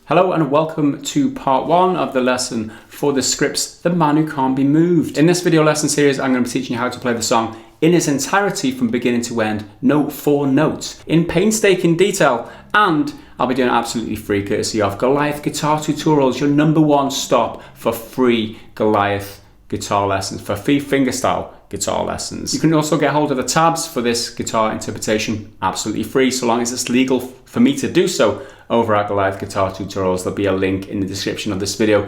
Hello and welcome to part 1 of the lesson for the scripts The Man Who Can't Be Moved. In this video lesson series, I'm going to be teaching you how to play the song in its entirety from beginning to end, note for note, in painstaking detail, and I'll be doing it absolutely free courtesy of Gareth Guitar Tutorials, your #1 stop for free Gareth guitar lessons, for free fingerstyle guitar lessons. You can also get hold of the tabs for this guitar interpretation absolutely free, so long as it's legal for me to do so over at Gareth Guitar Tutorials. There'll be a link in the description of this video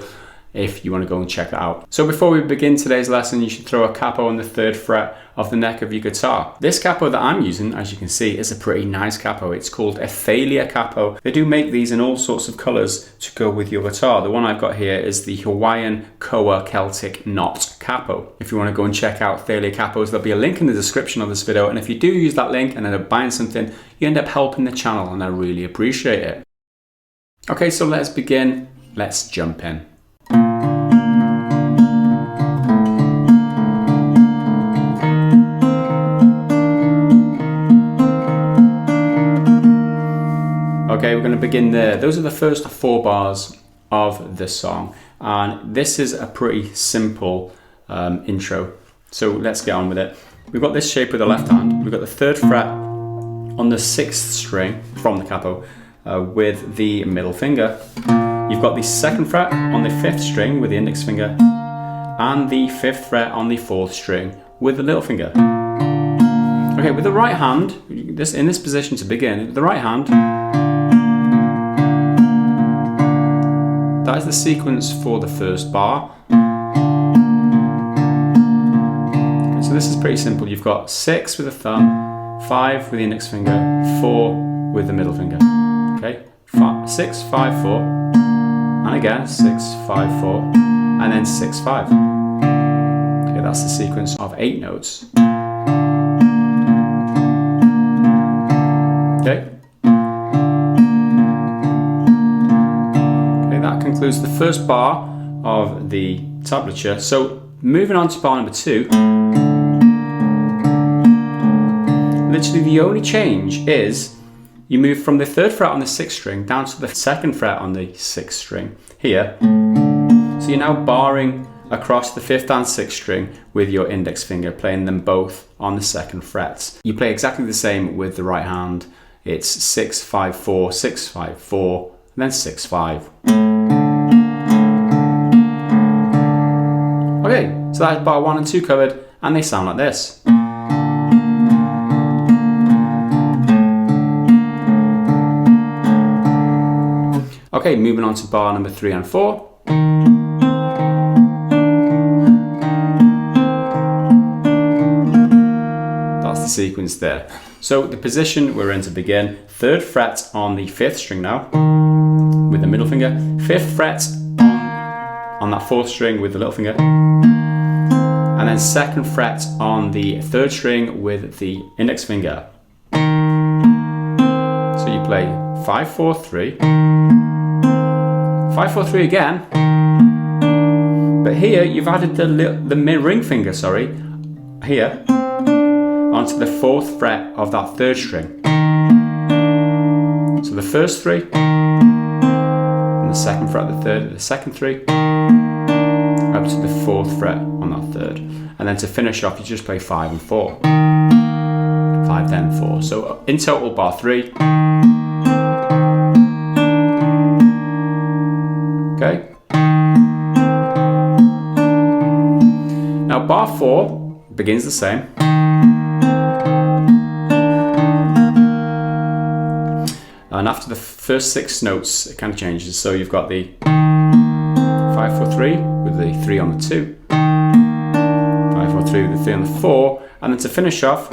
if you want to go and check that out. So before we begin today's lesson, you should throw a capo on the 3rd fret of the neck of your guitar. This capo that I'm using, as you can see, is a pretty nice capo. It's called a Thalia capo. They do make these in all sorts of colours to go with your guitar. The one I've got here is the Hawaiian Koa Celtic Knot capo. If you want to go and check out Thalia capos, there'll be a link in the description of this video, and if you do use that link and end up buying something, you end up helping the channel, and I really appreciate it. Okay, so let's begin. Let's jump in. Okay, we're going to begin there. Those are the first 4 bars of the song, and this is a pretty simple intro. So let's get on with it. We've got this shape with the left hand. We've got the 3rd fret on the 6th string from the capo with the middle finger. You've got the 2nd fret on the 5th string with the index finger, and the 5th fret on the 4th string with the little finger. Okay, with the right hand, in this position to begin, with the right hand, that is the sequence for the first bar. Okay, so this is pretty simple. You've got 6 with the thumb, 5 with the index finger, 4 with the middle finger. Okay, 6, 5, 4, and again 6, 5, 4, and then 6, 5. Okay, that's the sequence of 8 notes. Okay. That concludes the first bar of the tablature. So moving on to bar number 2, literally the only change is you move from the 3rd fret on the 6th string down to the 2nd fret on the 6th string here. So you're now barring across the 5th and 6th string with your index finger, playing them both on the 2nd frets. You play exactly the same with the right hand. It's 6, 5, 4, 6, 5, 4, and then 6, 5. Okay, so that's bar 1 and 2 covered, and they sound like this. Okay, moving on to bar number 3 and 4. That's the sequence there. So the position we're in to begin, 3rd fret on the 5th string now, with the middle finger, 5th fret on that 4th string with the little finger, and then 2nd fret on the 3rd string with the index finger. So you play 5, 4, 3, 5, 4, 3 again, but here you've added the ring finger, here, onto the 4th fret of that 3rd string. So the first 3, and the 2nd fret of the 3rd, the second 3, up to the 4th fret on that 3rd. And then to finish off, you just play 5 and 4. 5, then 4. So in total, bar 3. Okay. Now bar 4 begins the same. And after the first 6 notes, it kind of changes. So you've got the 5, 4, 3 with the 3 on the 2, 5, 4, 3 with the 3 on the 4, and then to finish off,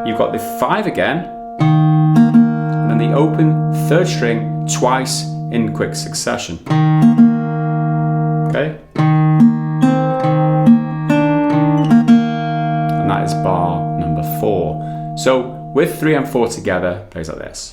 you've got the 5 again, and then the open 3rd string twice in quick succession. Okay? And that is bar number 4. So with 3 and 4 together, it plays like this.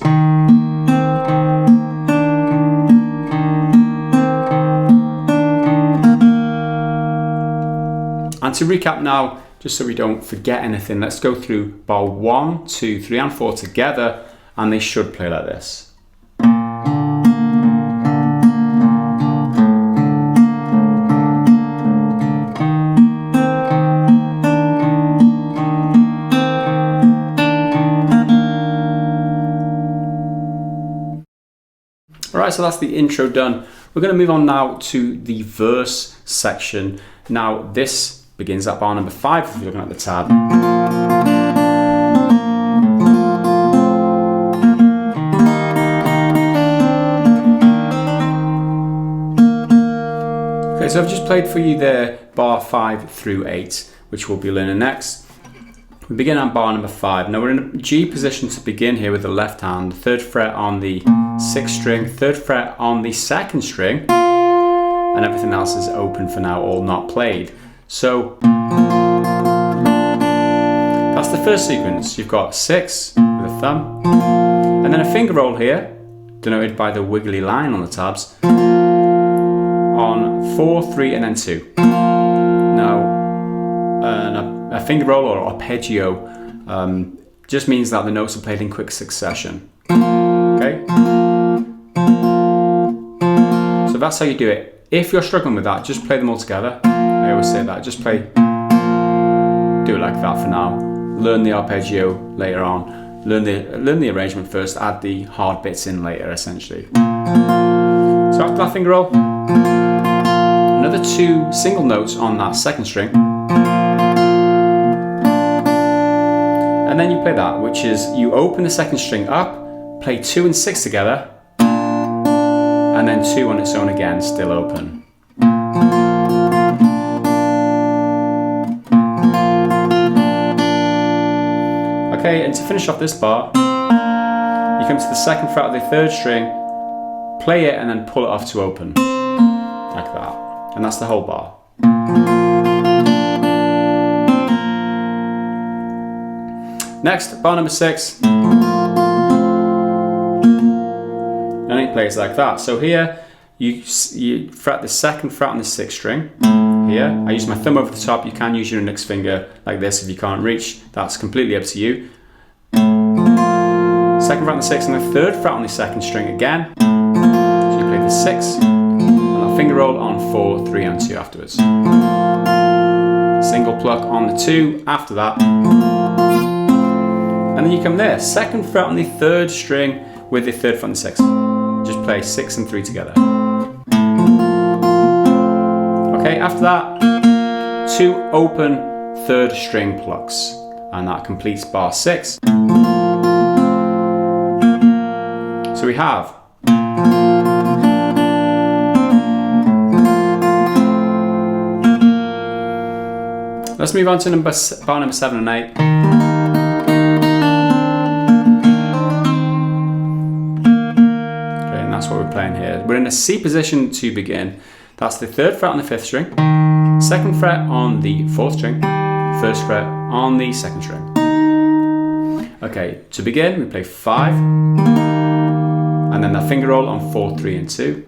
And to recap now, just so we don't forget anything, let's go through bar 1, 2, 3 and 4 together, and they should play like this. so that's the intro done. We're going to move on now to the verse section. Now this begins at bar number 5 if you're looking at the tab. Okay, so I've just played for you there bar 5 through 8, which we'll be learning next. We begin on bar number 5. Now we're in a G position to begin here with the left hand, 3rd fret on the 6th string, 3rd fret on the 2nd string, and everything else is open for now, all not played. So that's the first sequence. You've got 6 with a thumb, and then a finger roll here, denoted by the wiggly line on the tabs, on 4, 3, and then 2. Now, a finger roll or arpeggio just means that the notes are played in quick succession. Okay? So that's how you do it. If you're struggling with that, just play them all together. I always say that. Just do it like that for now. Learn the arpeggio later on. Learn the arrangement first, add the hard bits in later, essentially. So after that finger roll, another 2 single notes on that 2nd string. And then you play that, which is you open the 2nd string up, play 2 and 6 together, and then 2 on its own again, still open. Okay, and to finish off this bar, you come to the 2nd fret of the 3rd string, play it and then pull it off to open, like that. And that's the whole bar. Next, bar number 6. And it plays like that. So here, you fret the 2nd fret on the 6th string. Here, I use my thumb over the top. You can use your index finger like this if you can't reach. That's completely up to you. 2nd fret on the 6th and the 3rd fret on the 2nd string again. So you play the 6, and I'll finger roll on 4, 3, and 2 afterwards. Single pluck on the 2 after that. And then you come there, 2nd fret on the 3rd string with the 3rd fret on the 6th. Just play 6 and 3 together. Okay, after that, 2 open 3rd string plucks. And that completes bar 6. So we have let's move on to bar number 7 and 8. That's what we're playing here. We're in a C position to begin. That's the 3rd fret on the 5th string, 2nd fret on the 4th string, 1st fret on the 2nd string. Okay, to begin, we play 5, and then that finger roll on 4, 3, and 2,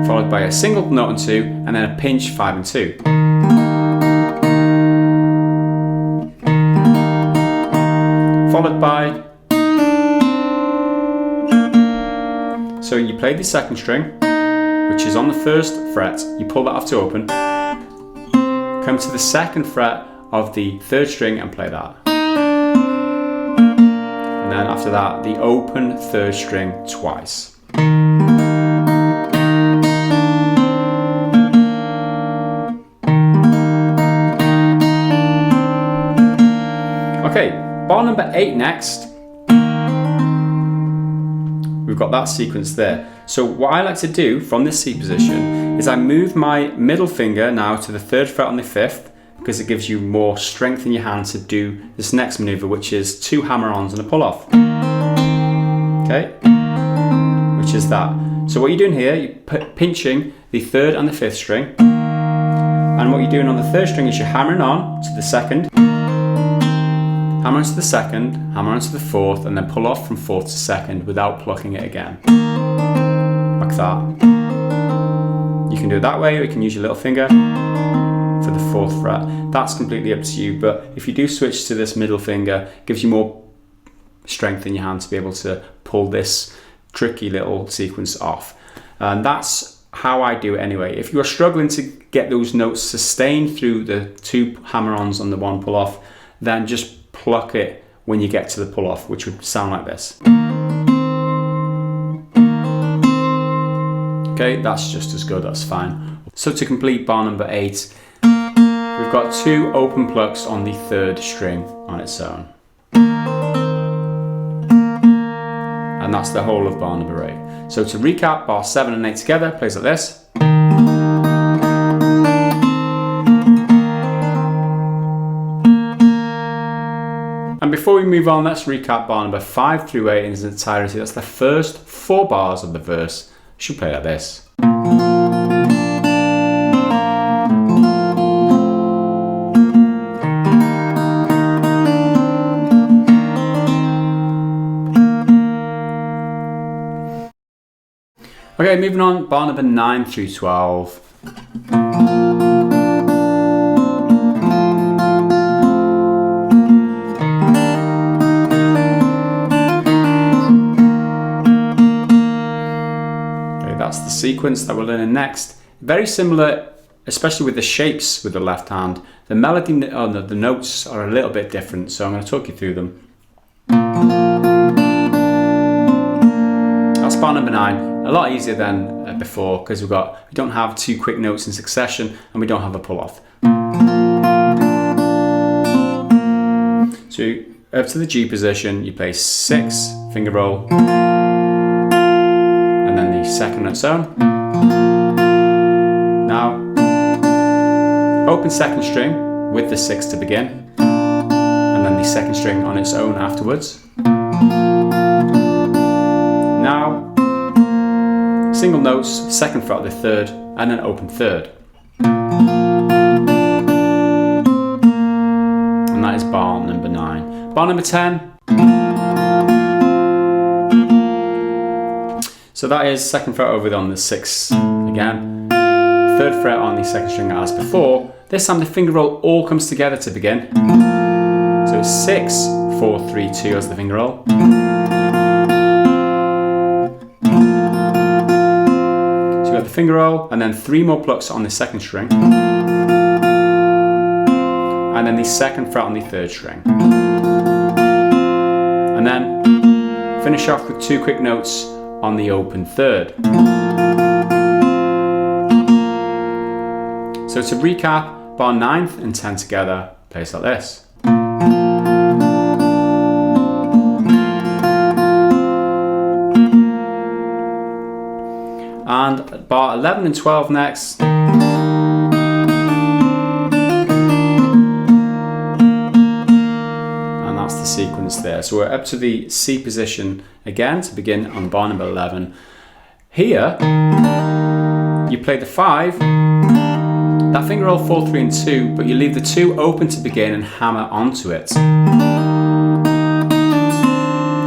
followed by a single note on 2, and then a pinch 5 and 2. Followed by, so you play the 2nd string, which is on the 1st fret, you pull that off to open, come to the 2nd fret of the 3rd string and play that. And then after that, the open 3rd string twice. Okay, bar number 8 next. We've got that sequence there. So what I like to do from this C position is I move my middle finger now to the 3rd fret on the 5th, because it gives you more strength in your hand to do this next maneuver, which is 2 hammer-ons and a pull-off. Okay, which is that. So what you're doing here, you're pinching the 3rd and the 5th string, and what you're doing on the 3rd string is you're hammering on to the 2nd, hammer onto the 2nd, hammer onto the 4th, and then pull off from 4th to 2nd without plucking it again. Like that. You can do it that way, or you can use your little finger for the 4th fret. That's completely up to you, but if you do switch to this middle finger, it gives you more strength in your hand to be able to pull this tricky little sequence off. And that's how I do it anyway. If you're struggling to get those notes sustained through the 2 hammer-ons and the 1 pull-off, then just pluck it when you get to the pull-off, which would sound like this. Okay, that's just as good, that's fine. So to complete bar number 8, we've got 2 open plucks on the 3rd string on its own. And that's the whole of bar number 8. So to recap, bar 7 and 8 together plays like this. And before we move on, let's recap bar number 5 through 8 in its entirety. That's the first 4 bars of the verse. It should play like this. Okay, moving on, bar number 9 through 12. That's the sequence that we're learning next. Very similar, especially with the shapes with the left hand. The melody, the notes are a little bit different, so I'm going to talk you through them. That's bar number 9. A lot easier than before because we don't have 2 quick notes in succession and we don't have a pull off. So up to the G position, you play 6, finger roll, and then the second on its own. Now, open second string with the 6 to begin, and then the second string on its own afterwards. Now, single notes, second fret of the 3rd, and then open 3rd. And that is bar number 9. Bar number 10. So that is second fret over on the 6 again. 3rd fret on the second string as before. This time the finger roll all comes together to begin. So it's 6, 4, 3, 2 as the finger roll. The finger roll, and then 3 more plucks on the second string, and then the second fret on the 3rd string, and then finish off with 2 quick notes on the open 3rd. So to recap, bar 9th and 10 together plays like this. And bar 11 and 12 next. And that's the sequence there. So we're up to the C position again to begin on bar number 11. Here, you play the 5, that finger roll 4, 3 and 2, but you leave the 2 open to begin and hammer onto it.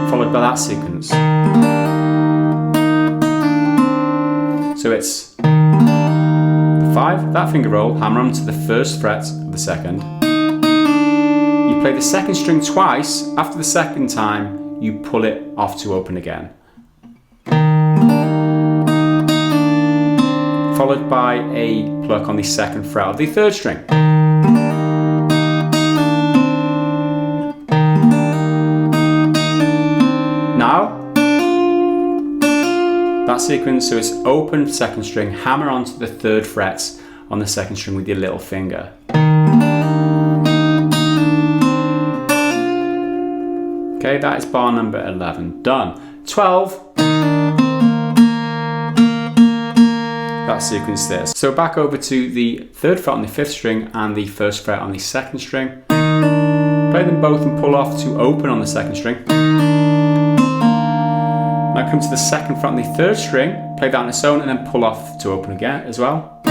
Followed by that sequence. So it's the 5, that finger roll, hammer onto the 1st fret of the 2nd. You play the 2nd string twice. After the 2nd time, you pull it off to open again. Followed by a pluck on the 2nd fret of the 3rd string. Now, that sequence, so it's open 2nd string, hammer onto the 3rd fret on the 2nd string with your little finger. Okay, that is bar number 11 done. 12, that sequence there. So back over to the 3rd fret on the 5th string and the 1st fret on the 2nd string. Play them both and pull off to open on the 2nd string. Now come to the 2nd fret on the 3rd string, play that on its own and then pull off to open again as well.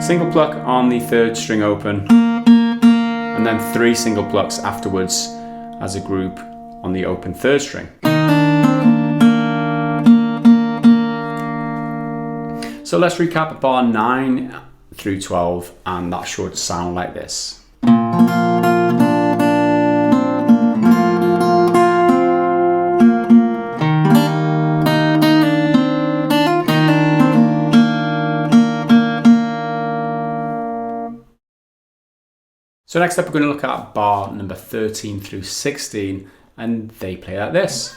Single pluck on the 3rd string open, and then 3 single plucks afterwards as a group on the open 3rd string. So let's recap bar 9 through 12, and that should sound like this. So next up we're going to look at bar number 13 through 16, and they play like this.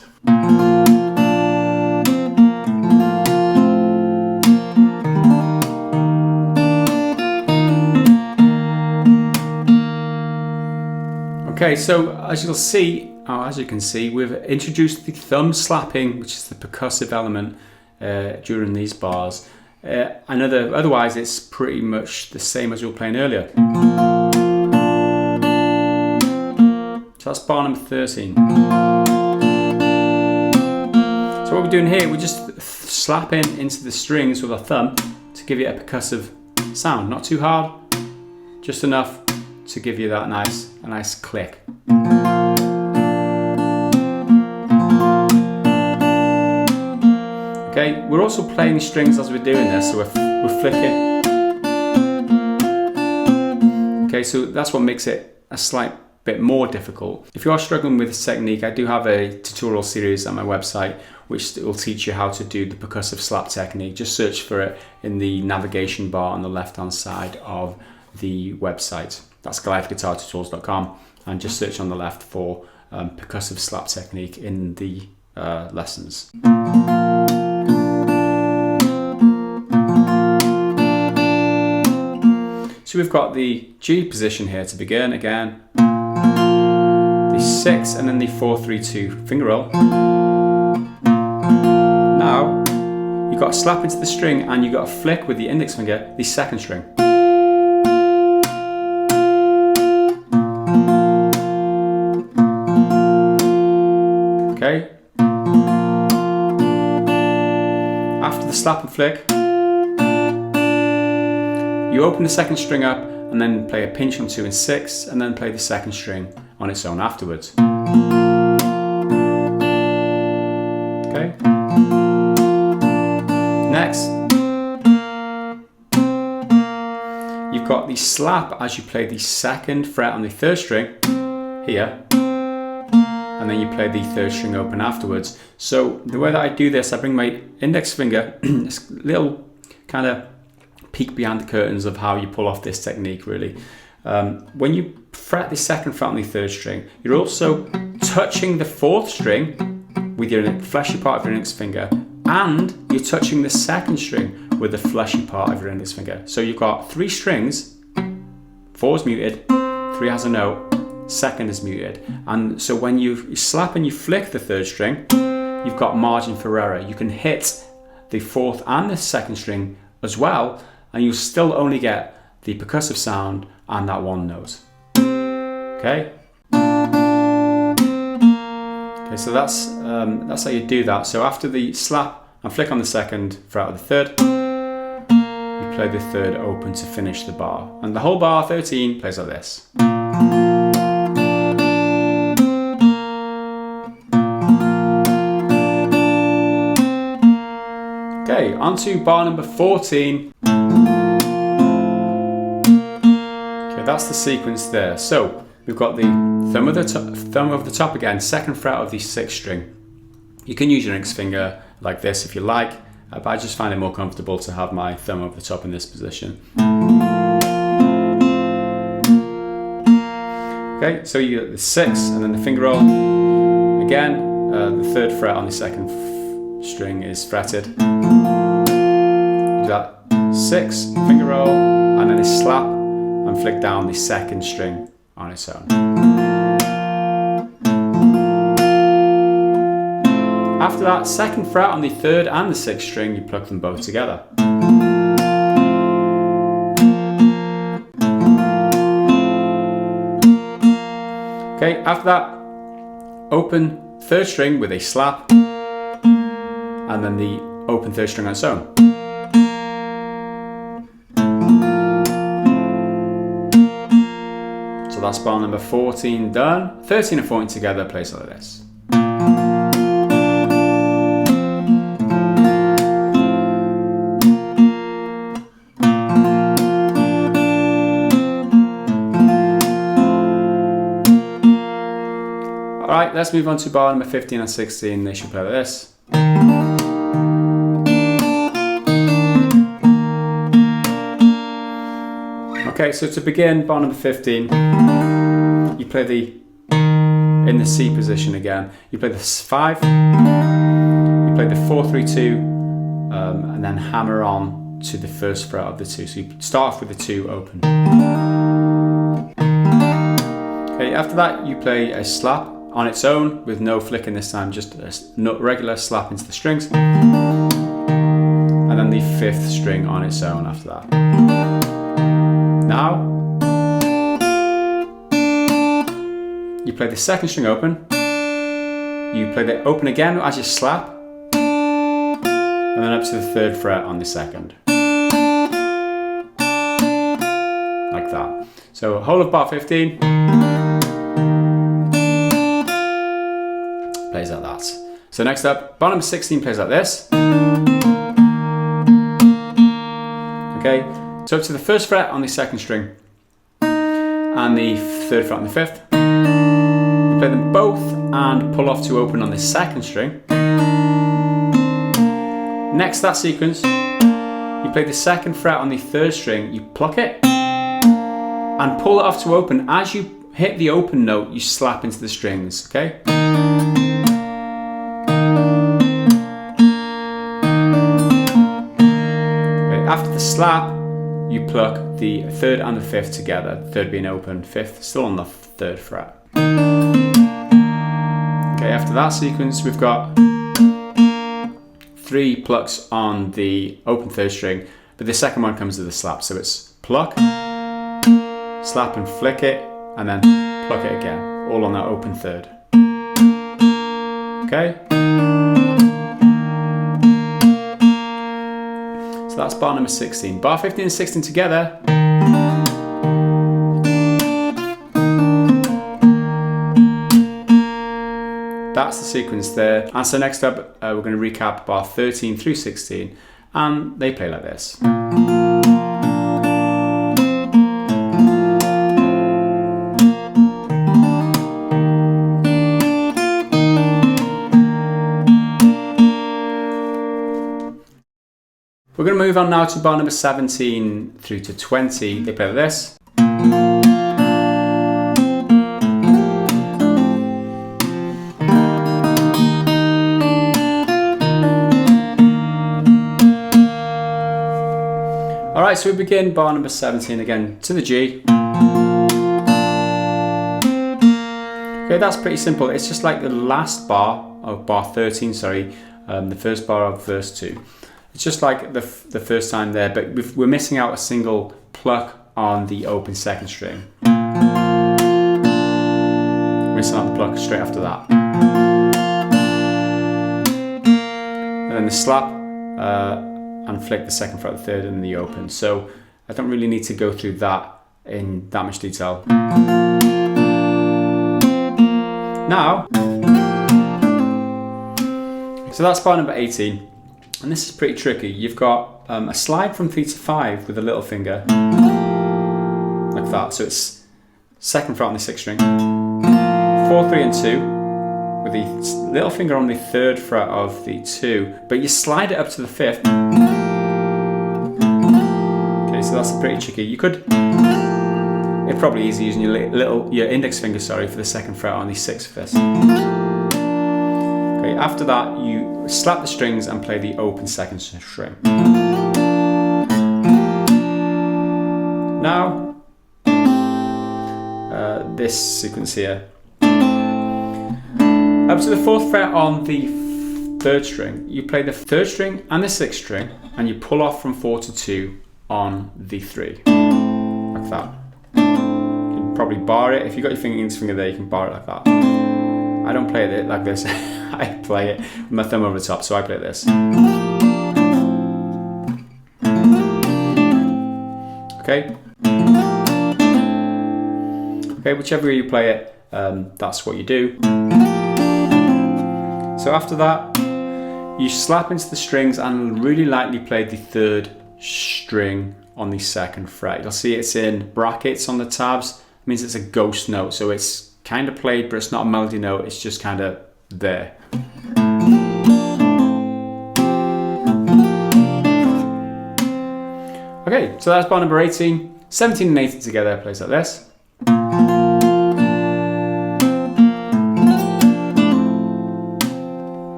Okay, so as you can see, we've introduced the thumb slapping, which is the percussive element during these bars. Otherwise, it's pretty much the same as we were playing earlier. So that's bar number 13. So what we're doing here, we're just slapping into the strings with our thumb to give you a percussive sound. Not too hard, just enough to give you that a nice click. Okay, we're also playing the strings as we're doing this, so we're flicking. Okay, so that's what makes it a slight bit more difficult. If you are struggling with this technique, I do have a tutorial series on my website which will teach you how to do the percussive slap technique. Just search for it in the navigation bar on the left hand side of the website. That's GarethGuitarTutorials.com, and just search on the left for percussive slap technique in the lessons. So we've got the G position here to begin again, the 6 and then the 4-3-2 finger roll. Now you've got to slap into the string and you've got to flick with the index finger the second string. Okay. After the slap and flick, you open the second string up and then play a pinch on 2 and 6 and then play the second string on its own afterwards. Okay. Next, you've got the slap as you play the second fret on the third string here, and then you play the third string open afterwards. So the way that I do this, I bring my index finger, this little kind of peek behind the curtains of how you pull off this technique really. When you fret the second fret on the third string, you're also touching the fourth string with your fleshy part of your index finger, and you're touching the second string with the fleshy part of your index finger. So you've got 3 strings, 4 is muted, 3 has a note, second is muted. And so when you slap and you flick the third string, you've got margin for error. You can hit the fourth and the second string as well, and you still only get the percussive sound and that one note. Okay. Okay, so that's how you do that. So after the slap and flick on the second fret of the third, you play the third open to finish the bar, and the whole bar 13 plays like this. Okay, on to bar number 14. Okay, that's the sequence there. So we've got the thumb of the top again, second fret of the 6th string. You can use your index finger like this if you like, but I just find it more comfortable to have my thumb over the top in this position. Okay, so you get the 6 and then the finger roll. Again, the 3rd fret on the 2nd string is fretted. Do that 6, finger roll, and then a slap and flick down the 2nd string on its own. After that, 2nd fret on the 3rd and the 6th string, you pluck them both together. Okay, after that, open 3rd string with a slap, and then the open 3rd string on its own. So that's bar number 14 done. 13 and 14 together plays like this. Alright, let's move on to bar number 15 and 16. They should play like this. Okay, so to begin bar number 15, you play in the C position again. You play the 5, you play the 4-3-2, and then hammer on to the 1st fret of the 2. So you start off with the 2 open. Okay, after that you play a slap on its own with no flicking this time, just a regular slap into the strings. And then the 5th string on its own after that. Now, you play the 2nd string open, you play the open again as you slap, and then up to the 3rd fret on the 2nd. Like that. So whole of bar 15 plays like that. So next up, bar number 16 plays like this. Okay, so up to the 1st fret on the 2nd string and the 3rd fret on the 5th. You play them both and pull off to open on the 2nd string. Next that sequence, you play the 2nd fret on the 3rd string, you pluck it and pull it off to open. As you hit the open note, you slap into the strings, okay? After the slap, you pluck the 3rd and the 5th together, 3rd being open, 5th still on the 3rd fret. Okay, after that sequence, we've got 3 plucks on the open 3rd string, but the 2nd one comes with a slap, so it's pluck, slap and flick it, and then pluck it again, all on that open 3rd. Okay? That's bar number 16. Bar 15 and 16 together. That's the sequence there. And so next up, we're going to recap bar 13 through 16, and they play like this. We're going to move on now to bar number 17 through to 20. They play like this. Alright, so we begin bar number 17 again to the G. Okay, that's pretty simple. It's just like the last bar of bar 13, sorry, the first bar of verse 2. It's just like the first time there, but we're missing out a single pluck on the open 2nd string. Missing out the pluck straight after that. And then the slap and flick the 2nd fret, the 3rd, and the open. So I don't really need to go through that in that much detail. Now, so that's bar number 18. And this is pretty tricky. You've got a slide from 3 to 5 with a little finger, like that. So it's 2nd fret on the 6th string, 4, 3 and 2, with the little finger on the 3rd fret of the 2, but you slide it up to the 5th. Okay, so that's pretty tricky. You could, it's probably easy using your index finger, sorry, for the 2nd fret on the 6th fifth. Okay, after that, you slap the strings and play the open 2nd string. Now, this sequence here. Up to the 4th fret on the 3rd string, you play the 3rd string and the 6th string, and you pull off from 4 to 2 on the 3, like that. You can probably bar it. If you've got your index finger there, you can bar it like that. I don't play it like this. I play it with my thumb over the top, so I play it this. Okay? Okay, whichever way you play it, that's what you do. So after that, you slap into the strings and really lightly play the 3rd string on the 2nd fret. You'll see it's in brackets on the tabs. It means it's a ghost note, so it's kind of played, but it's not a melody note, it's just kind of there. Okay, so that's bar number 18. 17 and 18 together plays like this.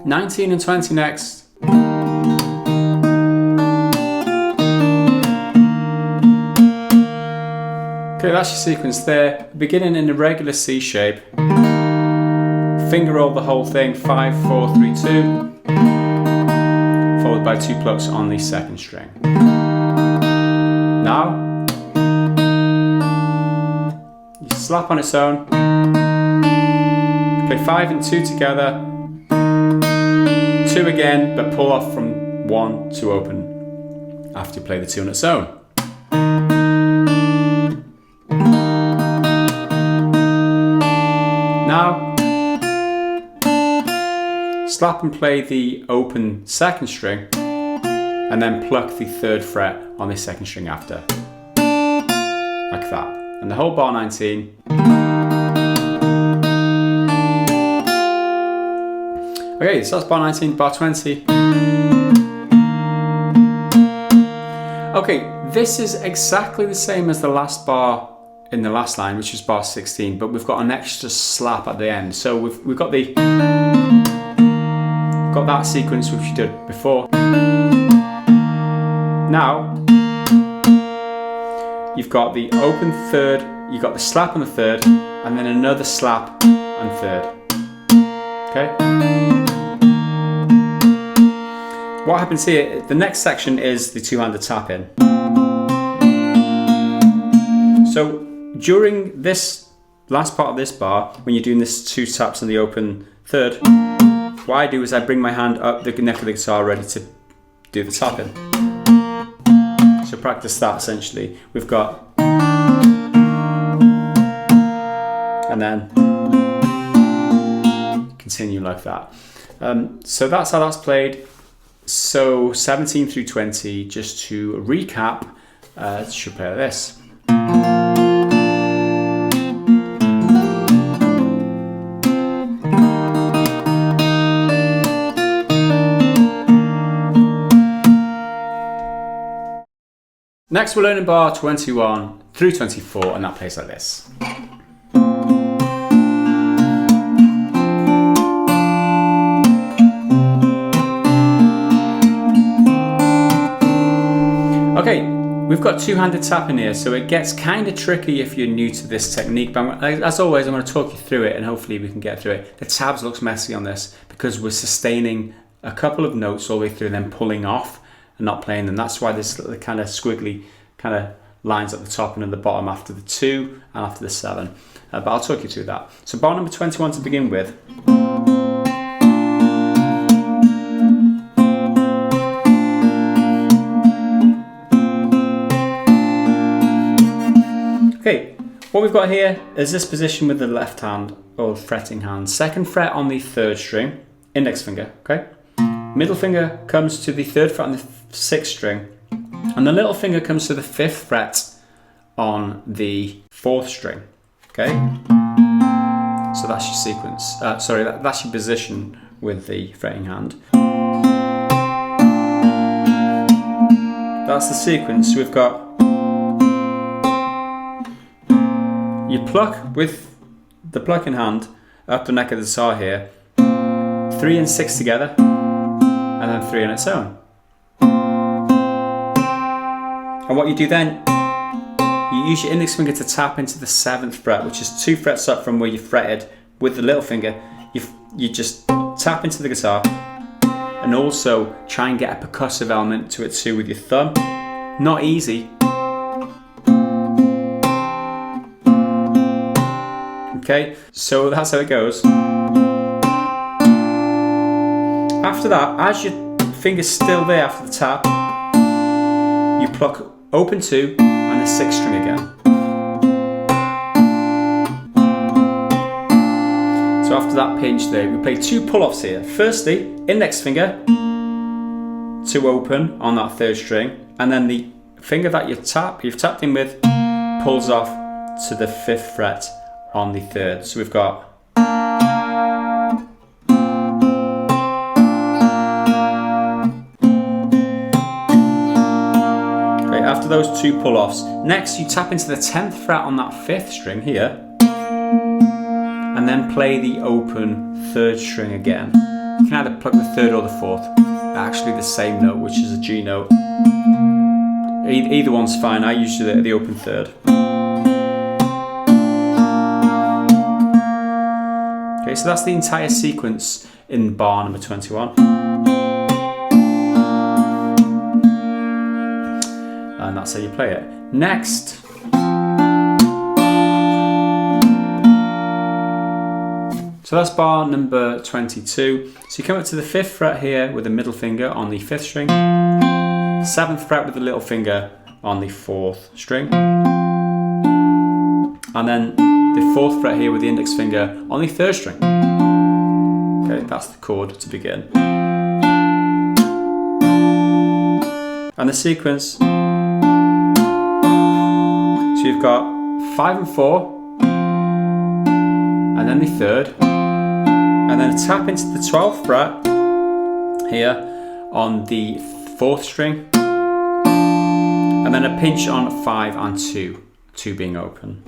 (19 and 20 next. Okay, that's your sequence there. Beginning in a regular C shape. Finger roll the whole thing, 5, 4, 3, 2. Followed by 2 plucks on the second string. Now, you slap on its own. Play 5 and 2 together. 2 again, but pull off from 1 to open after you play the 2 on its own. Now, slap and play the open second string, and then pluck the 3rd fret on the second string after. Like that. And the whole bar 19. Okay, so that's bar 19, bar 20. Okay, this is exactly the same as the last bar in the last line, which was bar 16, but we've got an extra slap at the end. So we've got that sequence which we did before. Now you've got the open 3rd, you've got the slap on the 3rd, and then another slap and 3rd. Okay? What happens here, the next section is the 2-handed tap in. So during this last part of this bar, when you're doing this 2 taps on the open 3rd, what I do is I bring my hand up the neck of the guitar ready to do the tap in. So practice that essentially. We've got, and then continue like that. So that's how that's played. So 17 through 20, just to recap, should play like this. Next we're learning bar 21 through 24, and that plays like this. Okay, we've got 2-handed tapping here, so it gets kind of tricky if you're new to this technique, but as always I'm going to talk you through it and hopefully we can get through it. The tabs looks messy on this because we're sustaining a couple of notes all the way through and then pulling off and not playing them. That's why there's the kind of squiggly kind of lines at the top and at the bottom after the 2 and after the 7. But I'll talk you through that. So bar number 21 to begin with. Okay, what we've got here is this position with the left hand or fretting hand. 2nd fret on the 3rd string, index finger, okay? Middle finger comes to the 3rd fret on the 6th string, and the little finger comes to the 5th fret on the 4th string, okay? So that's your sequence, that's your position with the fretting hand. That's the sequence. We've got, you pluck with the plucking hand up the neck of the guitar here, 3 and 6 together, and then 3 on its own. And what you do then, you use your index finger to tap into the 7th fret, which is 2 frets up from where you fretted. With the little finger, you just tap into the guitar and also try and get a percussive element to it too with your thumb. Not easy. Okay, so that's how it goes. After that, as your finger's still there after the tap, you pluck open 2 and the 6th string again. So after that pinch there, we play 2 pull-offs here. Firstly, index finger to open on that 3rd string, and then the finger that you've tapped in with pulls off to the 5th fret on the 3rd. So we've got, after those 2 pull-offs, next you tap into the 10th fret on that 5th string here, and then play the open 3rd string again. You can either pluck the 3rd or the 4th. They're actually the same note, which is a G note. Either one's fine. I usually the open 3rd. Okay, so that's the entire sequence in bar number 21. And that's how you play it. Next, so that's bar number 22. So you come up to the 5th fret here with the middle finger on the 5th string, 7th fret with the little finger on the 4th string, and then the 4th fret here with the index finger on the 3rd string. Okay, that's the chord to begin. And the sequence, so you've got 5 and 4, and then the 3rd, and then a tap into the 12th fret here on the 4th string, and then a pinch on 5 and 2, 2 being open.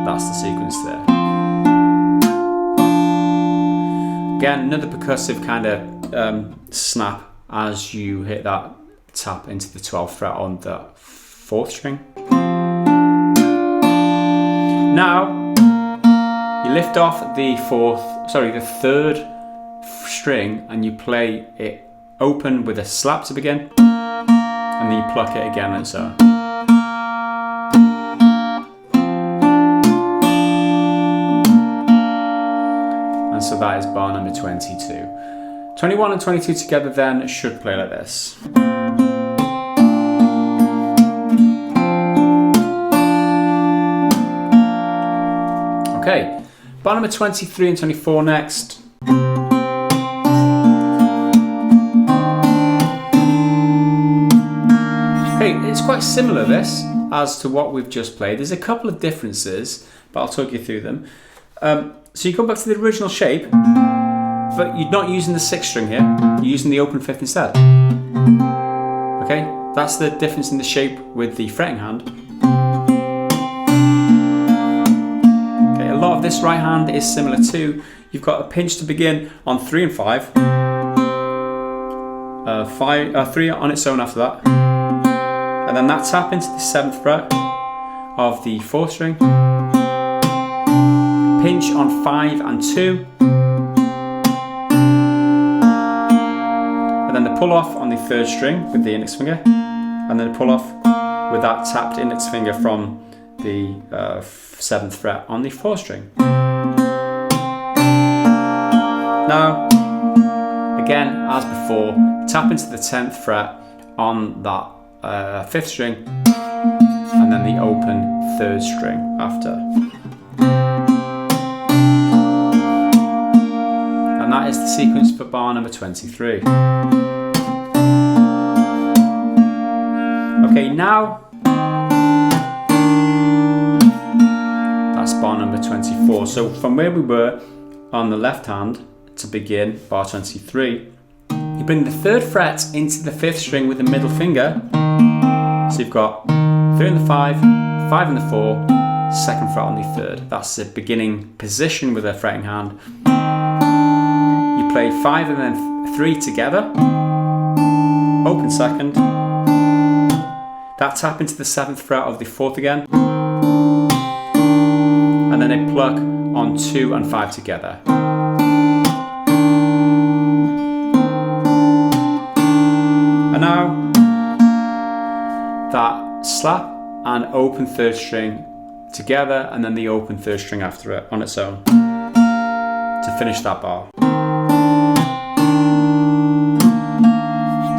That's the sequence there. Again, another percussive kind of snap as you hit that tap into the 12th fret on the 4th string. Now, you lift off the 3rd string and you play it open with a slap to begin, and then you pluck it again on its own. And so that is bar number 22. 21 and 22 together then should play like this. Okay, bar number 23 and 24 next. Okay, it's quite similar this as to what we've just played. There's a couple of differences, but I'll talk you through them. So you come back to the original shape, but you're not using the 6th string here, you're using the open 5th instead. Okay, that's the difference in the shape with the fretting hand. Okay, a lot of this right hand is similar too. You've got a pinch to begin on 3 and 5, 3 on its own after that, and then that tap into the 7th fret of the 4th string, pinch on 5 and 2, and then the pull off on the 3rd string with the index finger, and then the pull off with that tapped index finger from the 7th fret on the 4th string. Now, again, as before, tap into the 10th fret on that 5th string, and then the open 3rd string after. And that is the sequence for bar number 23. Okay, now that's bar number 24. So from where we were on the left hand to begin bar 23, you bring the 3rd fret into the 5th string with the middle finger. So you've got 3 and the 5, 5 and the 4, 2nd fret on the 3rd. That's the beginning position with a fretting hand. You play 5 and then 3 together, open 2nd, that tap into the 7th fret of the 4th again, and then a pluck on 2 and 5 together. And now that slap and open 3rd string together, and then the open 3rd string after it on its own to finish that bar.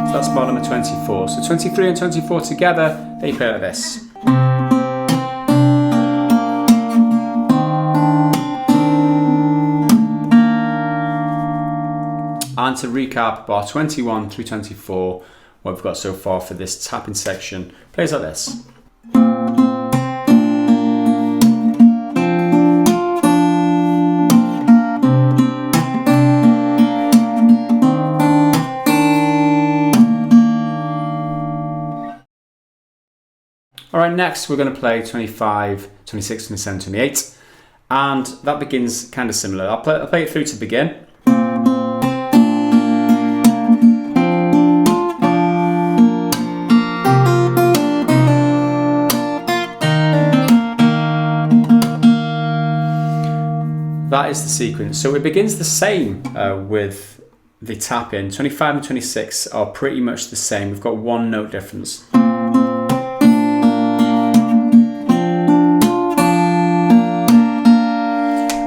So that's bar number 24. So 23 and 24 together, they play like this. And to recap, bar 21 through 24, what we've got so far for this tapping section plays like this. Alright, next we're going to play 25, 26, 27, 28, and that begins kind of similar. I'll play it through to begin. that is the sequence. So it begins the same with the tap in. 25 and 26 are pretty much the same. We've got one note difference.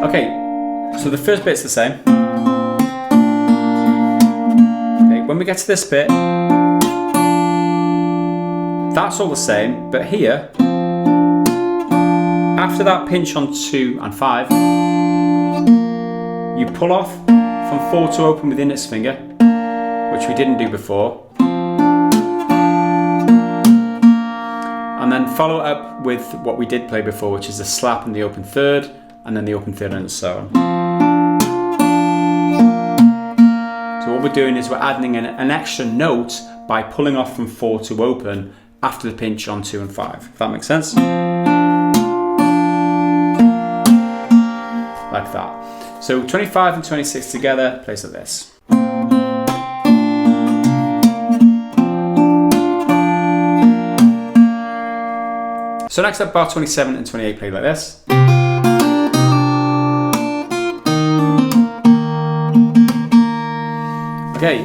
Okay, so the first bit's the same. Okay, when we get to this bit, that's all the same, but here, after that pinch on 2 and 5, you pull off from 4 to open with the index finger, which we didn't do before. And then follow up with what we did play before, which is a slap in the open third, and then the open third and so on. So what we're doing is we're adding an extra note by pulling off from 4 to open after the pinch on 2 and 5. If that makes sense? Like that. So 25 and 26 together plays like this. So next up, bar 27 and 28 play like this. Okay,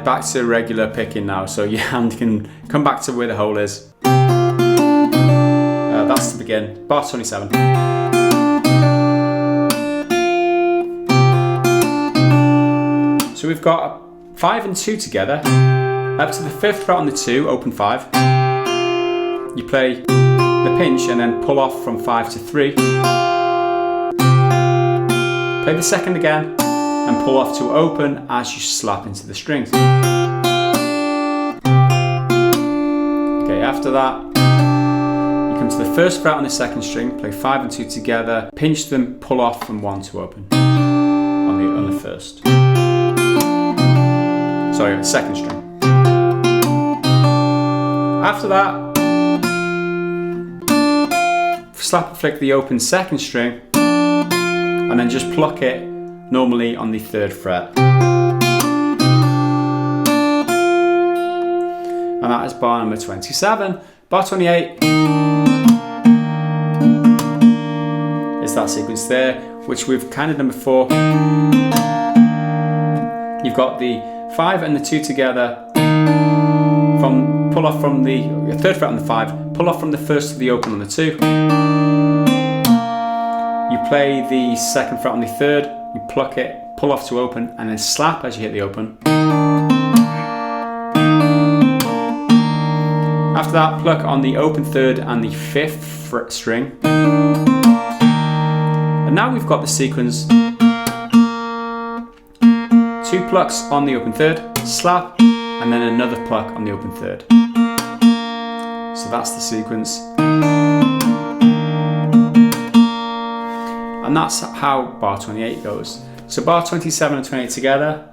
back to regular picking now, so your hand can come back to where the hole is. That's to begin, bar 27. So we've got 5 and 2 together, up to the 5th fret on the 2, open 5. You play the pinch and then pull off from 5 to 3. Play the second again, and pull off to open as you slap into the strings. Okay, after that, you come to the 1st fret on the 2nd string, play 5 and 2 together, pinch them, pull off from 1 to open on the 1st. Sorry, the 2nd string. After that, slap and flick the open 2nd string, and then just pluck it normally on the 3rd fret. And that is bar number 27. Bar 28 is that sequence there, which we've kind of done before. You've got the 5 and the 2 together, pull off from the 3rd fret on the 5, pull off from the 1st to the open on the 2. You play the 2nd fret on the 3rd, you pluck it, pull off to open, and then slap as you hit the open. After that, pluck on the open 3rd and the 5th fret string. And now we've got the sequence: 2 plucks on the open 3rd, slap, and then another pluck on the open 3rd. So that's the sequence. And that's how bar 28 goes. So bar 27 and 28 together.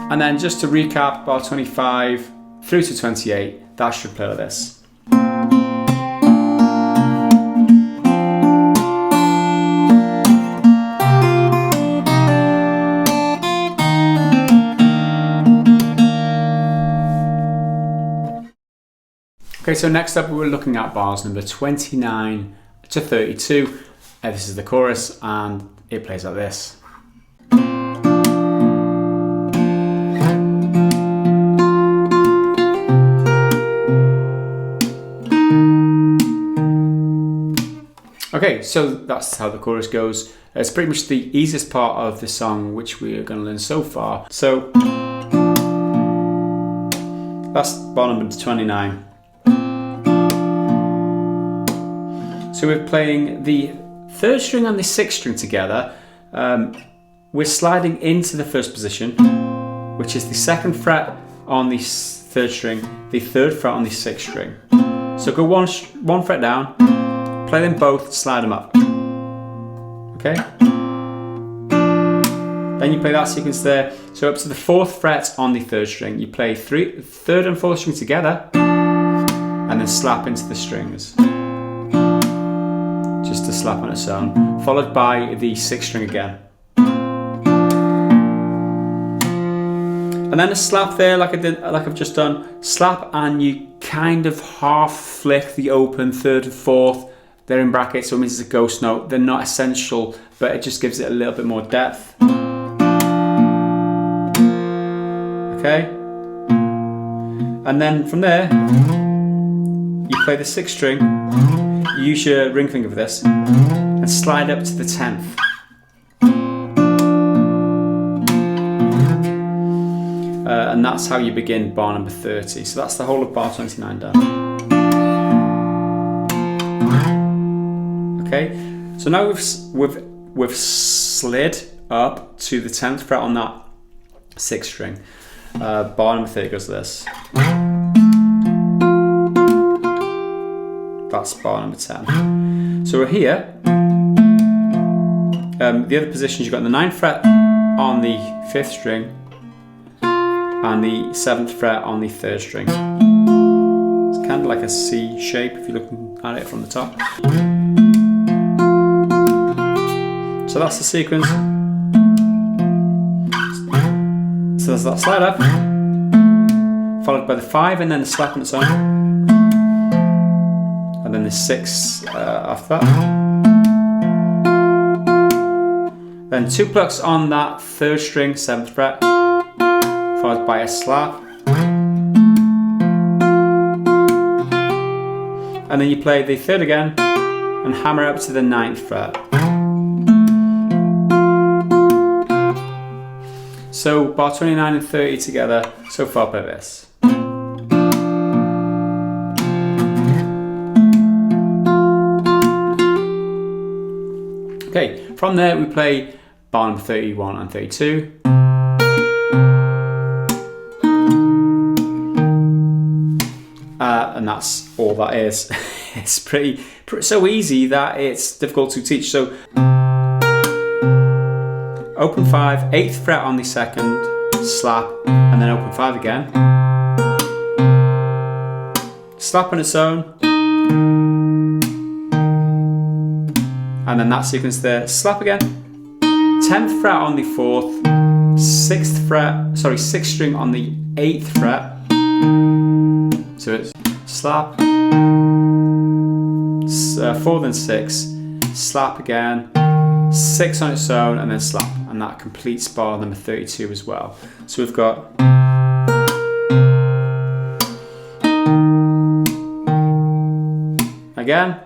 And then just to recap, bar 25 through to 28, that should play like this. Okay, so next up we're looking at bars number 29 to 32. This is the chorus and it plays like this. Okay, so that's how the chorus goes. It's pretty much the easiest part of the song which we are going to learn so far. So that's bar number 29. So we're playing the 3rd string and the 6th string together. We're sliding into the 1st position, which is the 2nd fret on the 3rd string, the 3rd fret on the 6th string. So go one fret down, play them both, slide them up. Okay? Then you play that sequence there. So up to the 4th fret on the 3rd string, you play 3rd and 4th string together, and then slap into the strings. Just to slap on its own, followed by the 6th string again. And then a slap there, like I've just done. Slap, and you kind of half flick the open third and fourth. They're in brackets, so it means it's a ghost note. They're not essential, but it just gives it a little bit more depth. Okay. And then from there, you play the 6th string, you use your ring finger for this, and slide up to the 10th. And that's how you begin bar number 30. So that's the whole of bar 29 done. Okay, so now we've slid up to the 10th fret on that 6th string. Bar number 30 goes to this. That's bar number 10. So we're here. The other positions, you've got the 9th fret on the 5th string and the 7th fret on the 3rd string. It's kind of like a C shape if you're looking at it from the top. So that's the sequence. So there's that slide up, followed by the 5 and then the slap on its own. And then the 6 after that. Then 2 plucks on that 3rd string, 7th fret, followed by a slap. And then you play the 3rd again and hammer up to the 9th fret. So bar 29 and 30 together, so far by this. Okay, from there we play bar number 31 and 32. And that's all that is. It's pretty so easy that it's difficult to teach. So open 5, 8th fret on the 2nd, slap, and then open 5 again. Slap on its own. And then that sequence there, slap again. 10th fret on the 4th, 6th string on the 8th fret. So it's slap, 4 then 6, slap again, 6 on its own, and then slap. And that completes bar number 32 as well. So we've got again,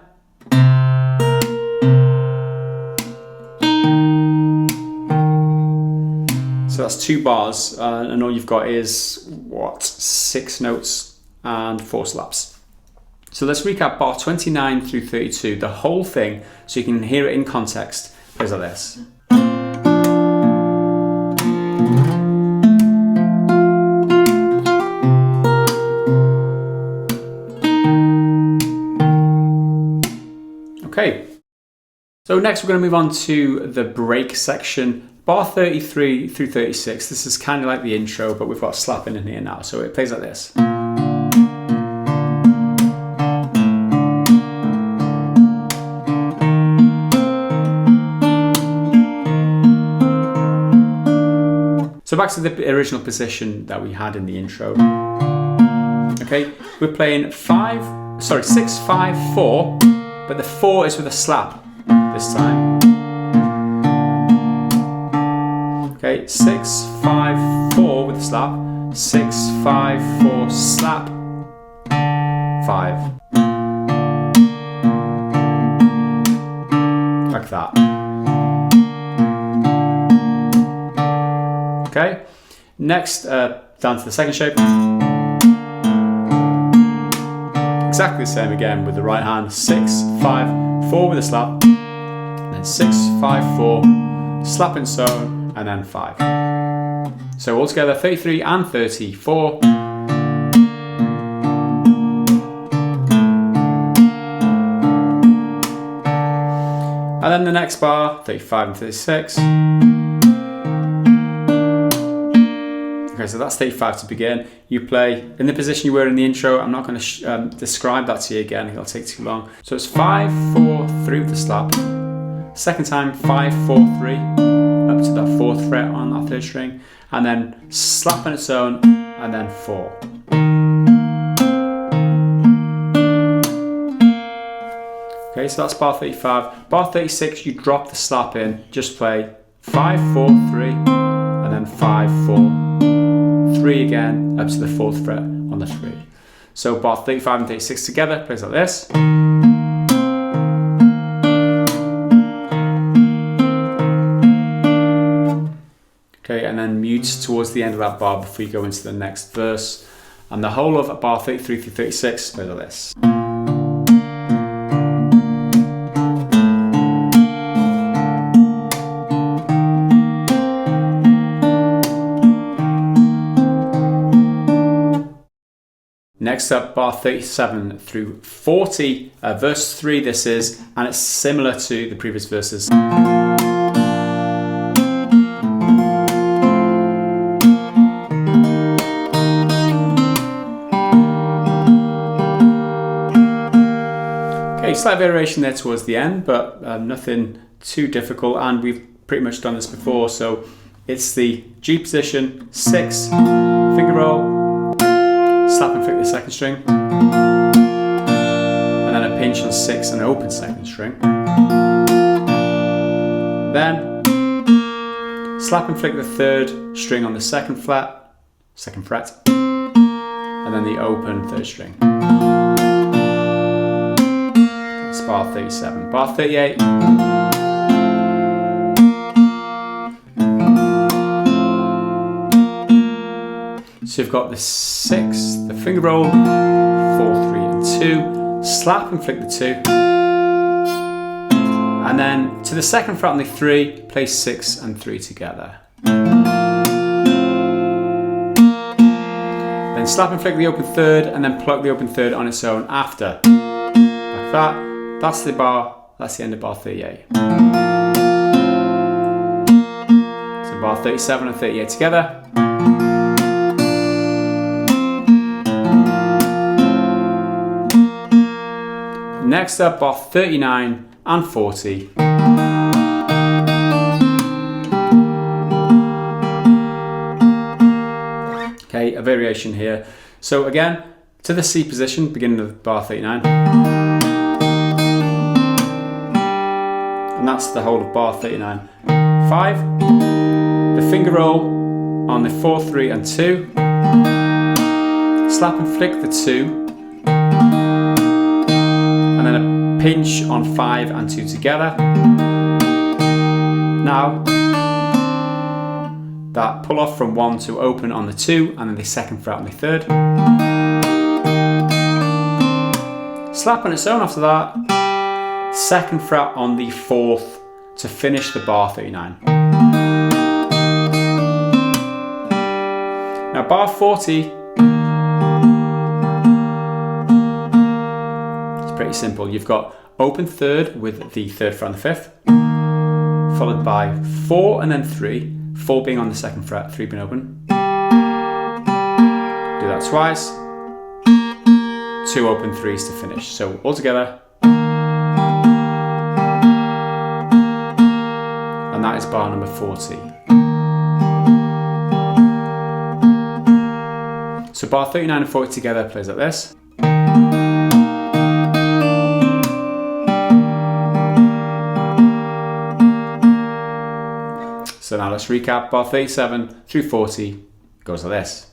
so that's 2 bars, and all you've got is what, 6 notes and 4 slaps. So let's recap bar 29 through 32, the whole thing, so you can hear it in context. Plays like this. Okay, so next we're going to move on to the break section, bar 33 through 36. This is kind of like the intro, but we've got slapping in here now, so it plays like this. So back to the original position that we had in the intro. Okay, we're playing 6, 5, 4, but the 4 is with a slap this time. Okay, 6, 5, 4 with a slap. 6, 5, 4, slap. 5. Like that. Okay, next down to the second shape. Exactly the same again with the right hand. 6, 5, 4 with a slap. Then 6, 5, 4, slap and sew, and then 5. So altogether 33 and 34. And then the next bar, 35 and 36. Okay, so that's 35 to begin. You play in the position you were in the intro. I'm not going to describe that to you again, it'll take too long. So it's 5, 4, 3 with the slap. Second time, 5, 4, 3, up up to that 4th fret on that 3rd string, and then slap on its own, and then 4. Okay, so that's bar 35. Bar 36, you drop the slap in, just play 5, 4, 3, and then 5, 4, 3 again, up to the 4th fret on the 3. So bar 35 and 36 together plays like this. Okay, and then mutes towards the end of that bar before you go into the next verse. And the whole of bar 33 through 36 plays like this. Next up, bar 37 through 40, verse 3 this is, and it's similar to the previous verses. Okay, slight variation there towards the end, but nothing too difficult, and we've pretty much done this before. So it's the G position, 6, finger roll, slap and flick the 2nd string, and then a pinch on 6 and open 2nd string. Then slap and flick the 3rd string on the 2nd fret, and then the open 3rd string. That's bar 37. Bar 38. So you've got the 6, the finger roll, 4, 3 and 2, slap and flick the 2, and then to the 2nd fret on the 3, play 6 and 3 together. Then slap and flick the open 3rd, and then pluck the open 3rd on its own after. Like that. That's the bar, that's the end of bar 38. So bar 37 and 38 together. Next up, bar 39 and 40. Okay, a variation here. So again, to the C position, beginning of bar 39. And that's the whole of bar 39. 5, the finger roll on the 4, 3 and 2. Slap and flick the 2. Pinch on 5 and 2 together. Now, that pull off from 1 to open on the 2, and then the 2nd fret on the 3rd. Slap on its own after that. 2nd fret on the 4th to finish the bar 39. Now bar 40, pretty simple. You've got open 3rd with the 3rd fret on the 5th, followed by 4 and then 3, 4 being on the 2nd fret, 3 being open. Do that twice, 2 open 3s to finish. So all together, and that is bar number 40. So bar 39 and 40 together plays like this. So now let's recap. Bar 37 through 40 goes like this.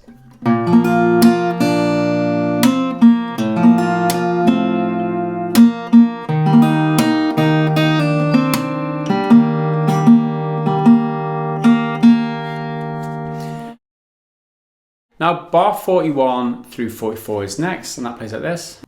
Now bar 41 through 44 is next, and that plays like this.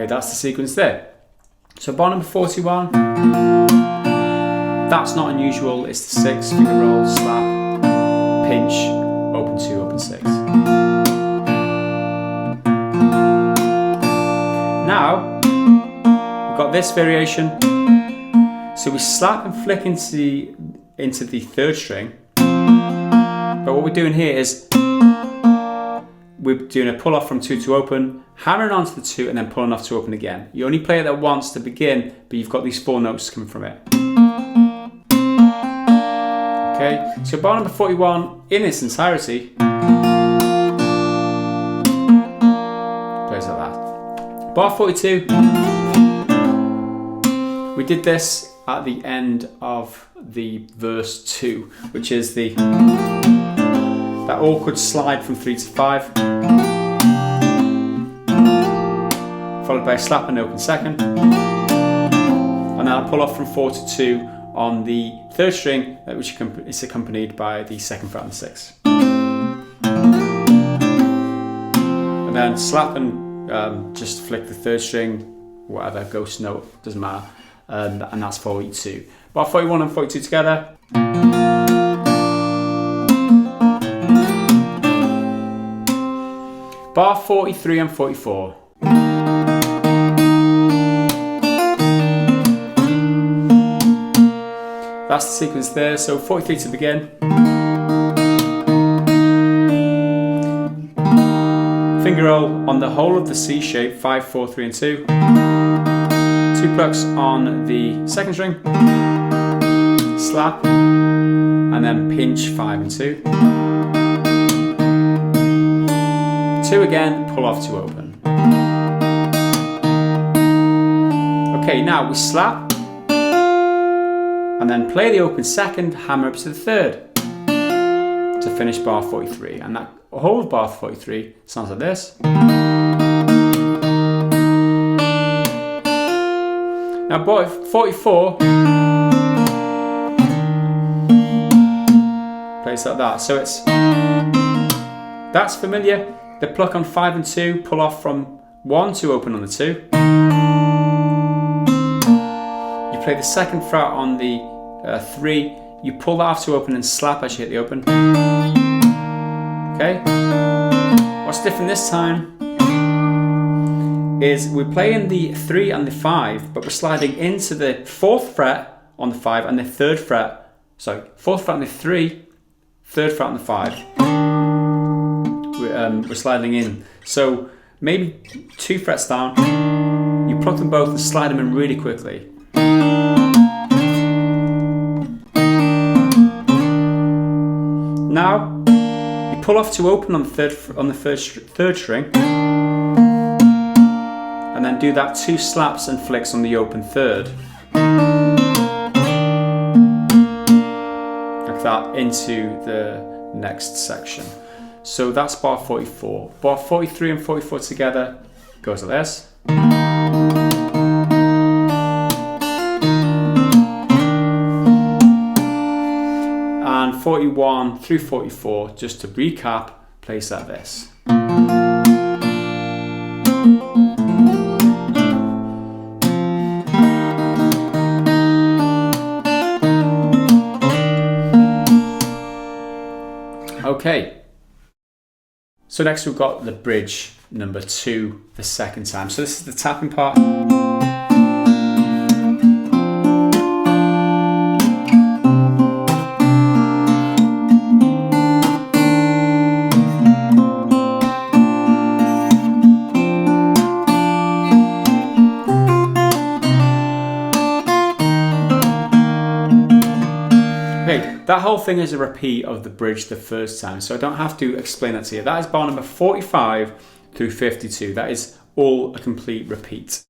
That's the sequence there. So bar number 41, that's not unusual. It's the 6, finger roll, slap, pinch, open 2, open 6. Now, we've got this variation. So we slap and flick into the 3rd string. But what we're doing here is we're doing a pull off from 2 to open, hammering onto the 2 and then pulling off to open again. You only play it that once to begin, but you've got these 4 notes coming from it. Okay, so bar number 41 in its entirety plays like that. Bar 42, we did this at the end of the verse 2, which is that awkward slide from 3 to 5, followed by a slap and open second, and then I'll pull off from 4 to 2 on the 3rd string, which is accompanied by the 2nd fret on the 6th. And then slap and just flick the 3rd string, whatever, ghost note, doesn't matter, and that's 42. Bar 41 and 42 together. Bar 43 and 44. That's the sequence there, so 43 to begin. Finger roll on the whole of the C shape, 5, 4, 3 and 2. 2 plucks on the 2nd string, slap, and then pinch 5 and 2. 2 again, pull off to open. Okay, now we slap, and then play the open 2nd, hammer up to the 3rd to finish bar 43. And that whole bar 43 sounds like this. Now bar 44 plays like that. So that's familiar. The pluck on 5 and 2, pull off from 1 to open on the 2. You play the 2nd fret on the 3, you pull that off to open and slap as you hit the open. Okay? What's different this time is we're playing the 3 and the 5, but we're sliding into the 4th fret on the 5 and the 3rd fret, 4th fret on the 3, 3rd fret on the 5. We're sliding in. So maybe 2 frets down, you pluck them both and slide them in really quickly. Now you pull off to open on the 3rd string, and then do that 2 slaps and flicks on the open 3rd, like that, into the next section. So that's bar 44. Bar 43 and 44 together goes like this. And 41 through 44, just to recap, plays like this. Okay. So next we've got the bridge number 2 the 2nd time. So this is the tapping part. That whole thing is a repeat of the bridge the first time, so I don't have to explain that to you. That is bar number 45 through 52. That is all a complete repeat.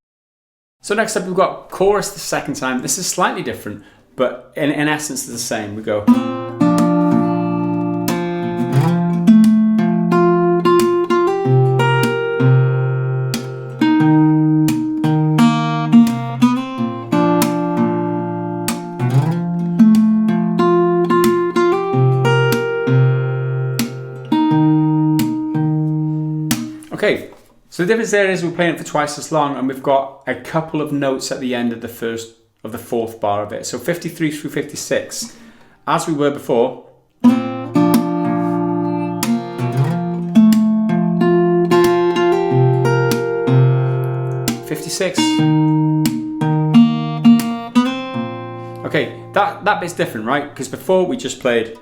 So next up we've got chorus the 2nd time. This is slightly different, but in essence it's the same. We go. Okay, so the difference there is we're playing it for twice as long, and we've got a couple of notes at the end of the 4th bar of it. So 53 through 56, as we were before. 56. Okay, that bit's different, right? Because before we just played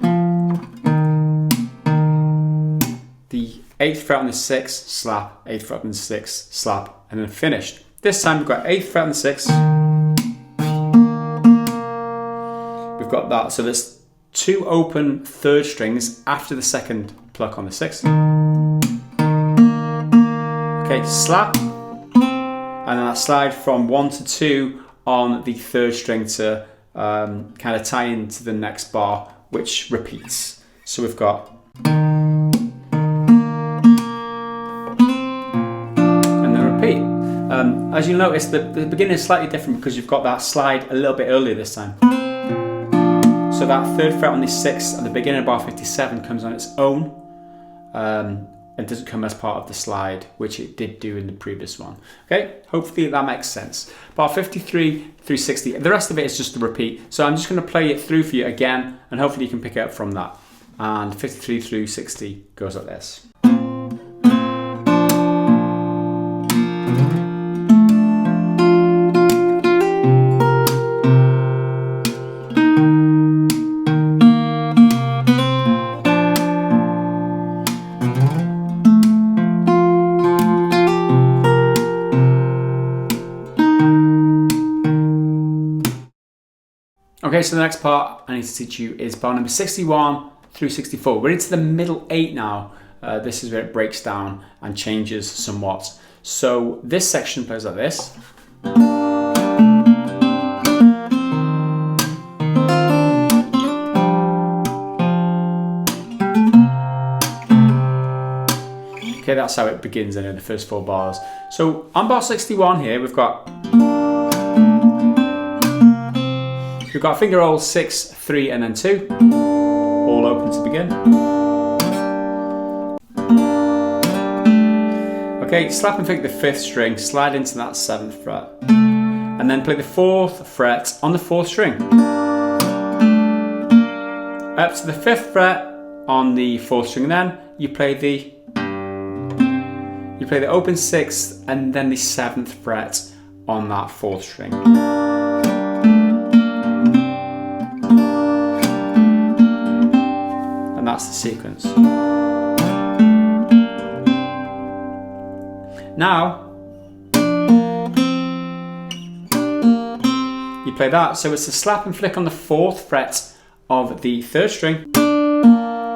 the 8th fret on the 6th, slap, 8th fret on the 6th, slap, and then finished. This time we've got 8th fret on the 6th. We've got that, so there's 2 open 3rd strings after the 2nd pluck on the 6th. Okay, slap, and then I slide from 1 to 2 on the 3rd string to kind of tie into the next bar, which repeats. So we've got, and then repeat. As you notice, the beginning is slightly different because you've got that slide a little bit earlier this time. So that 3rd fret on the 6th at the beginning of bar 57 comes on its own. And doesn't come as part of the slide, which it did do in the previous one. Okay, hopefully that makes sense. Bar 53 through 60, the rest of it is just a repeat. So I'm just going to play it through for you again, and hopefully you can pick it up from that. And 53 through 60 goes like this. Okay, so the next part I need to teach you is bar number 61 through 64. We're into the middle 8 now. This is where it breaks down and changes somewhat. So this section plays like this. Okay, that's how it begins in the first 4 bars. So on bar 61 here, we've got a finger roll 6, 3, and then 2, all open to begin. Okay, slap and pick the 5th string, slide into that 7th fret, and then play the 4th fret on the 4th string. Up to the 5th fret on the 4th string, and then you play the open 6th and then the 7th fret on that 4th string. And that's the sequence. Now, you play that, so it's a slap and flick on the 4th fret of the 3rd string.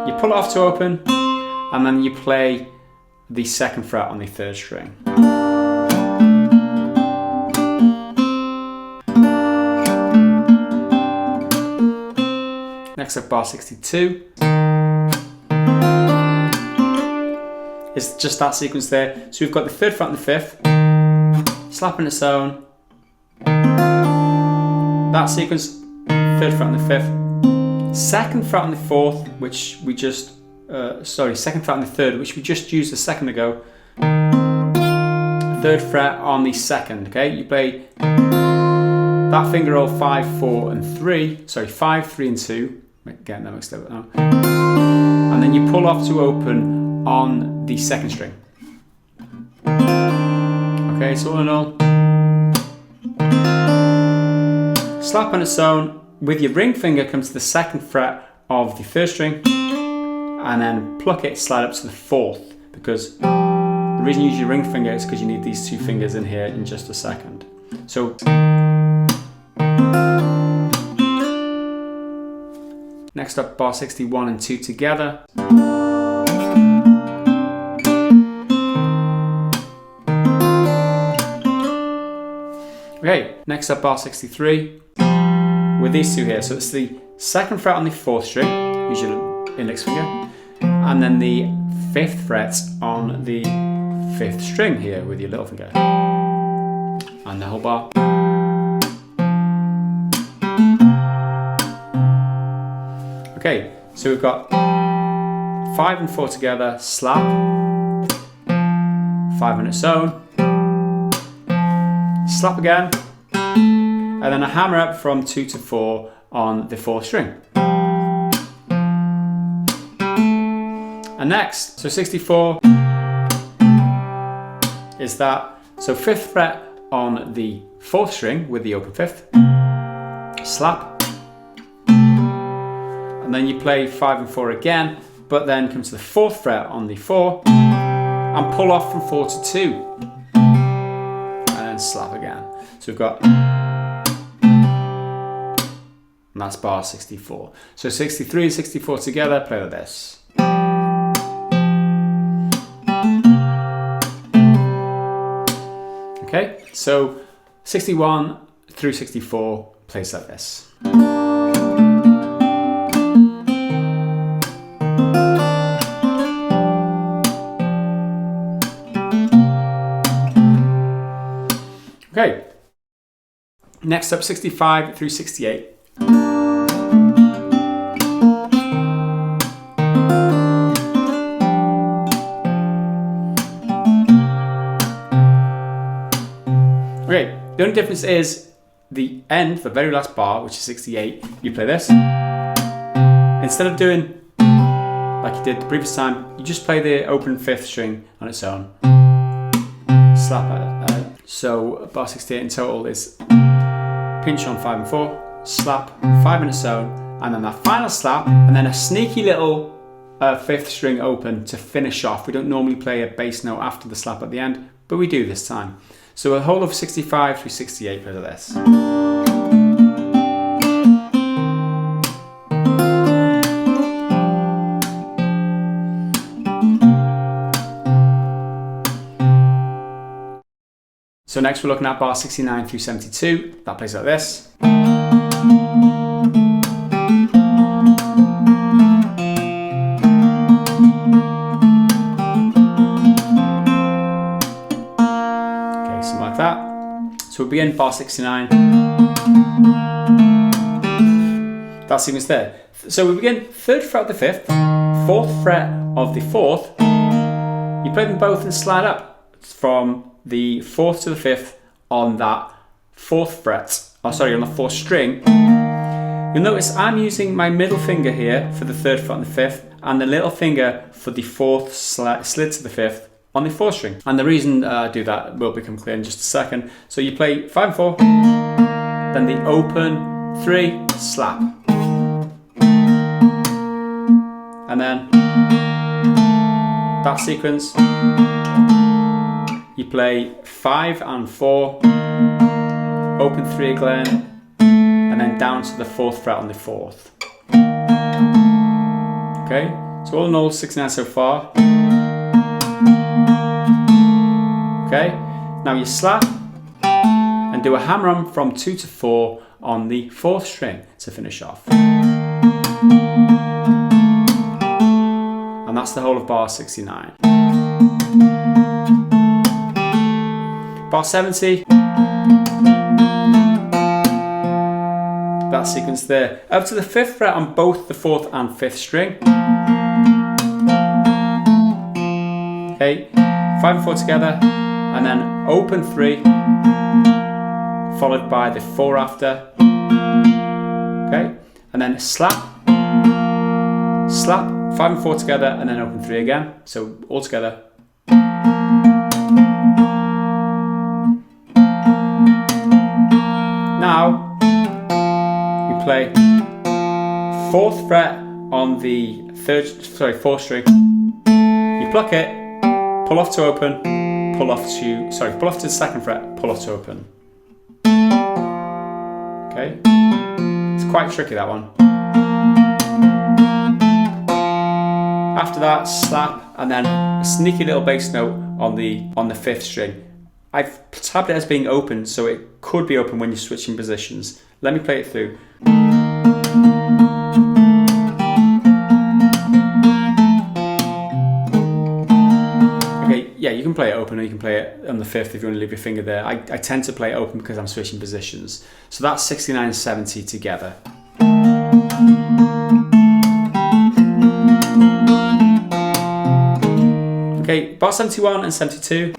You pull it off to open, and then you play the 2nd fret on the 3rd string. Next up, bar 62. It's just that sequence there. So we've got the 3rd fret on the 5th, slap on its own, that sequence, 3rd fret on the 5th, 2nd fret on the 4th, which we just, 2nd fret on the 3rd, which we just used a second ago, 3rd fret on the 2nd, okay? You play that finger roll 5, 4, and 3, 5, 3, and 2, getting that mixed up now, and then you pull off to open on the 2nd string. Okay, so all in all, slap on its own, with your ring finger come to the 2nd fret of the 3rd string, and then pluck it, slide up to the 4th, because the reason you use your ring finger is because you need these 2 fingers in here in just a second. So, next up, bar 61 and 2 together. Okay, next up, bar 63 with these 2 here. So it's the 2nd fret on the 4th string, use your index finger, and then the 5th fret on the 5th string here with your little finger, and the whole bar. Okay, so we've got 5 and 4 together, slap, 5 on its own, slap again, and then a hammer up from 2 to 4 on the 4th string. And next, so 64 is that, so 5th fret on the 4th string with the open 5th, slap, and then you play 5 and 4 again, but then come to the 4th fret on the 4, and pull off from 4 to 2. And then slap again. So we've got, and that's bar 64. So 63 and 64 together, play like this. Okay, so 61 through 64 plays like this. Okay, next up 65 through 68. Okay, the only difference is the end, the very last bar, which is 68, you play this. Instead of doing like you did the previous time, you just play the open 5th string on its own. Slap it. So bar 68 in total is pinch on 5 and 4, slap, 5 in its own, and then that final slap, and then a sneaky little 5th string open to finish off. We don't normally play a bass note after the slap at the end, but we do this time. So a whole of 65 through 68 plays like this. So next we're looking at bar 69 through 72. That plays like this. Like that. So we begin bar 69. That sequence there. So we begin 3rd fret of the 5th, 4th fret of the 4th. You play them both and slide up from the 4th to the 5th on that 4th fret. Oh, sorry, on the 4th string. You'll notice I'm using my middle finger here for the 3rd fret on the 5th, and the little finger for the 4th slid to the 5th on the 4th string. And the reason I do that will become clear in just a second. So you play 5 and 4, then the open 3, slap. And then that sequence, you play 5 and 4, open 3 again, and then down to the 4th fret on the 4th. Okay, so all in all 69 so far. Okay, now you slap and do a hammer-on from 2 to 4 on the 4th string to finish off. And that's the whole of bar 69. Bar 70, that sequence there, up to the 5th fret on both the 4th and 5th string. Okay, 5 and 4 together, and then open 3, followed by the 4 after. Okay, and then slap, slap, 5 and 4 together, and then open 3 again. So all together. Now you play 4th fret on the 4th string. You pluck it, pull off to open, pull off to the 2nd fret, pull off to open. Okay, it's quite tricky, that one. After that, slap, and then a sneaky little bass note on the 5th string. I've tabbed it as being open, so it could be open when you're switching positions. Let me play it through. Okay, yeah, you can play it open, or you can play it on the 5th if you want to leave your finger there. I tend to play it open because I'm switching positions. So that's 69 and 70 together. Okay, bar 71 and 72.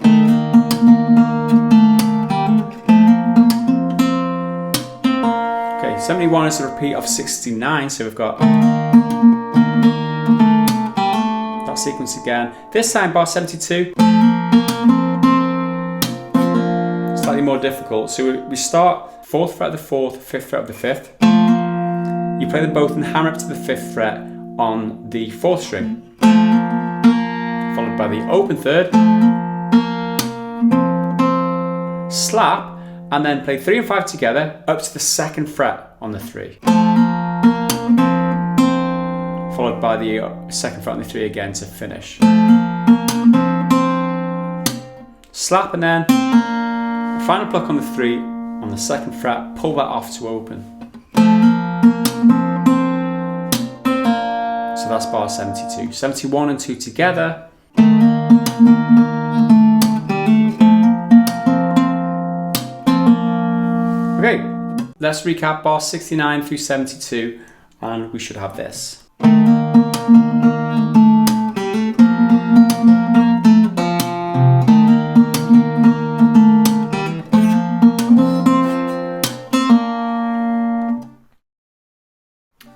Okay, 71 is a repeat of 69, so we've got that sequence again. This time, bar 72. Slightly more difficult. So we start 4th fret of the 4th, 5th fret of the 5th. You play them both and hammer up to the 5th fret on the 4th string, followed followed by the open third, slap, and then play 3 and 5 together up to the 2nd fret on the 3. Followed by the 2nd fret on the 3 again to finish. Slap and then final pluck on the 3 on the 2nd fret, pull that off to open. So that's bar 72. 71 and 2 together. Okay, let's recap bar 69 through 72 and we should have this.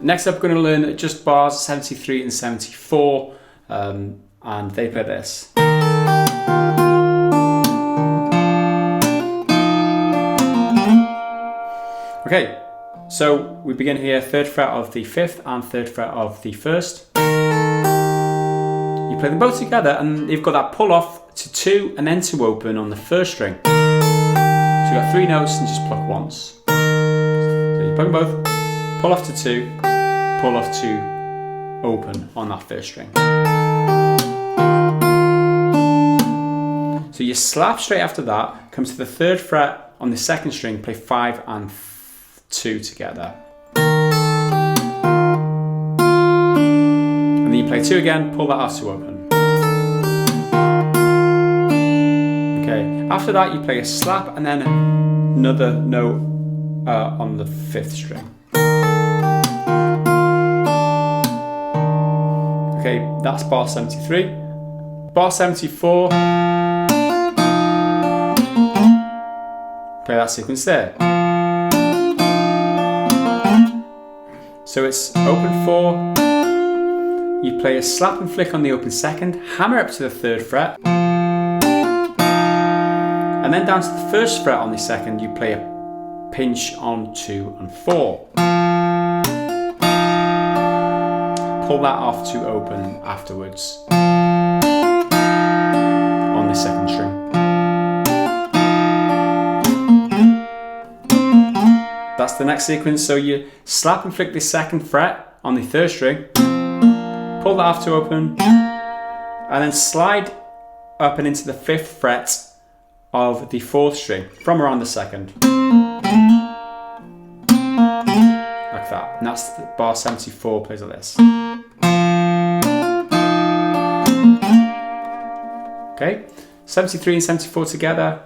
Next up, we're going to learn just bars 73 and 74, and they play this. Okay, so we begin here, 3rd fret of the 5th and 3rd fret of the 1st. You play them both together and you've got that pull off to 2 and then to open on the 1st string. So you've got 3 notes and just pluck once. So you pluck them both, pull off to 2, pull off to open on that 1st string. So you slap straight after that, come to the 3rd fret on the 2nd string, play 5 and 2 together. And then you play 2 again, pull that off to open. Okay, after that you play a slap and then another note on the 5th string. Okay, that's bar 73. Bar 74, play that sequence there. So it's open 4, you play a slap and flick on the open 2nd, hammer up to the 3rd fret, and then down to the 1st fret on the 2nd, you play a pinch on 2 and 4. Pull that off to open afterwards on the 2nd string. That's the next sequence. So you slap and flick the 2nd fret on the 3rd string, pull that off to open, and then slide up and into the 5th fret of the 4th string from around the 2nd. Like that. And that's the bar 74 plays like this. Okay, 73 and 74 together.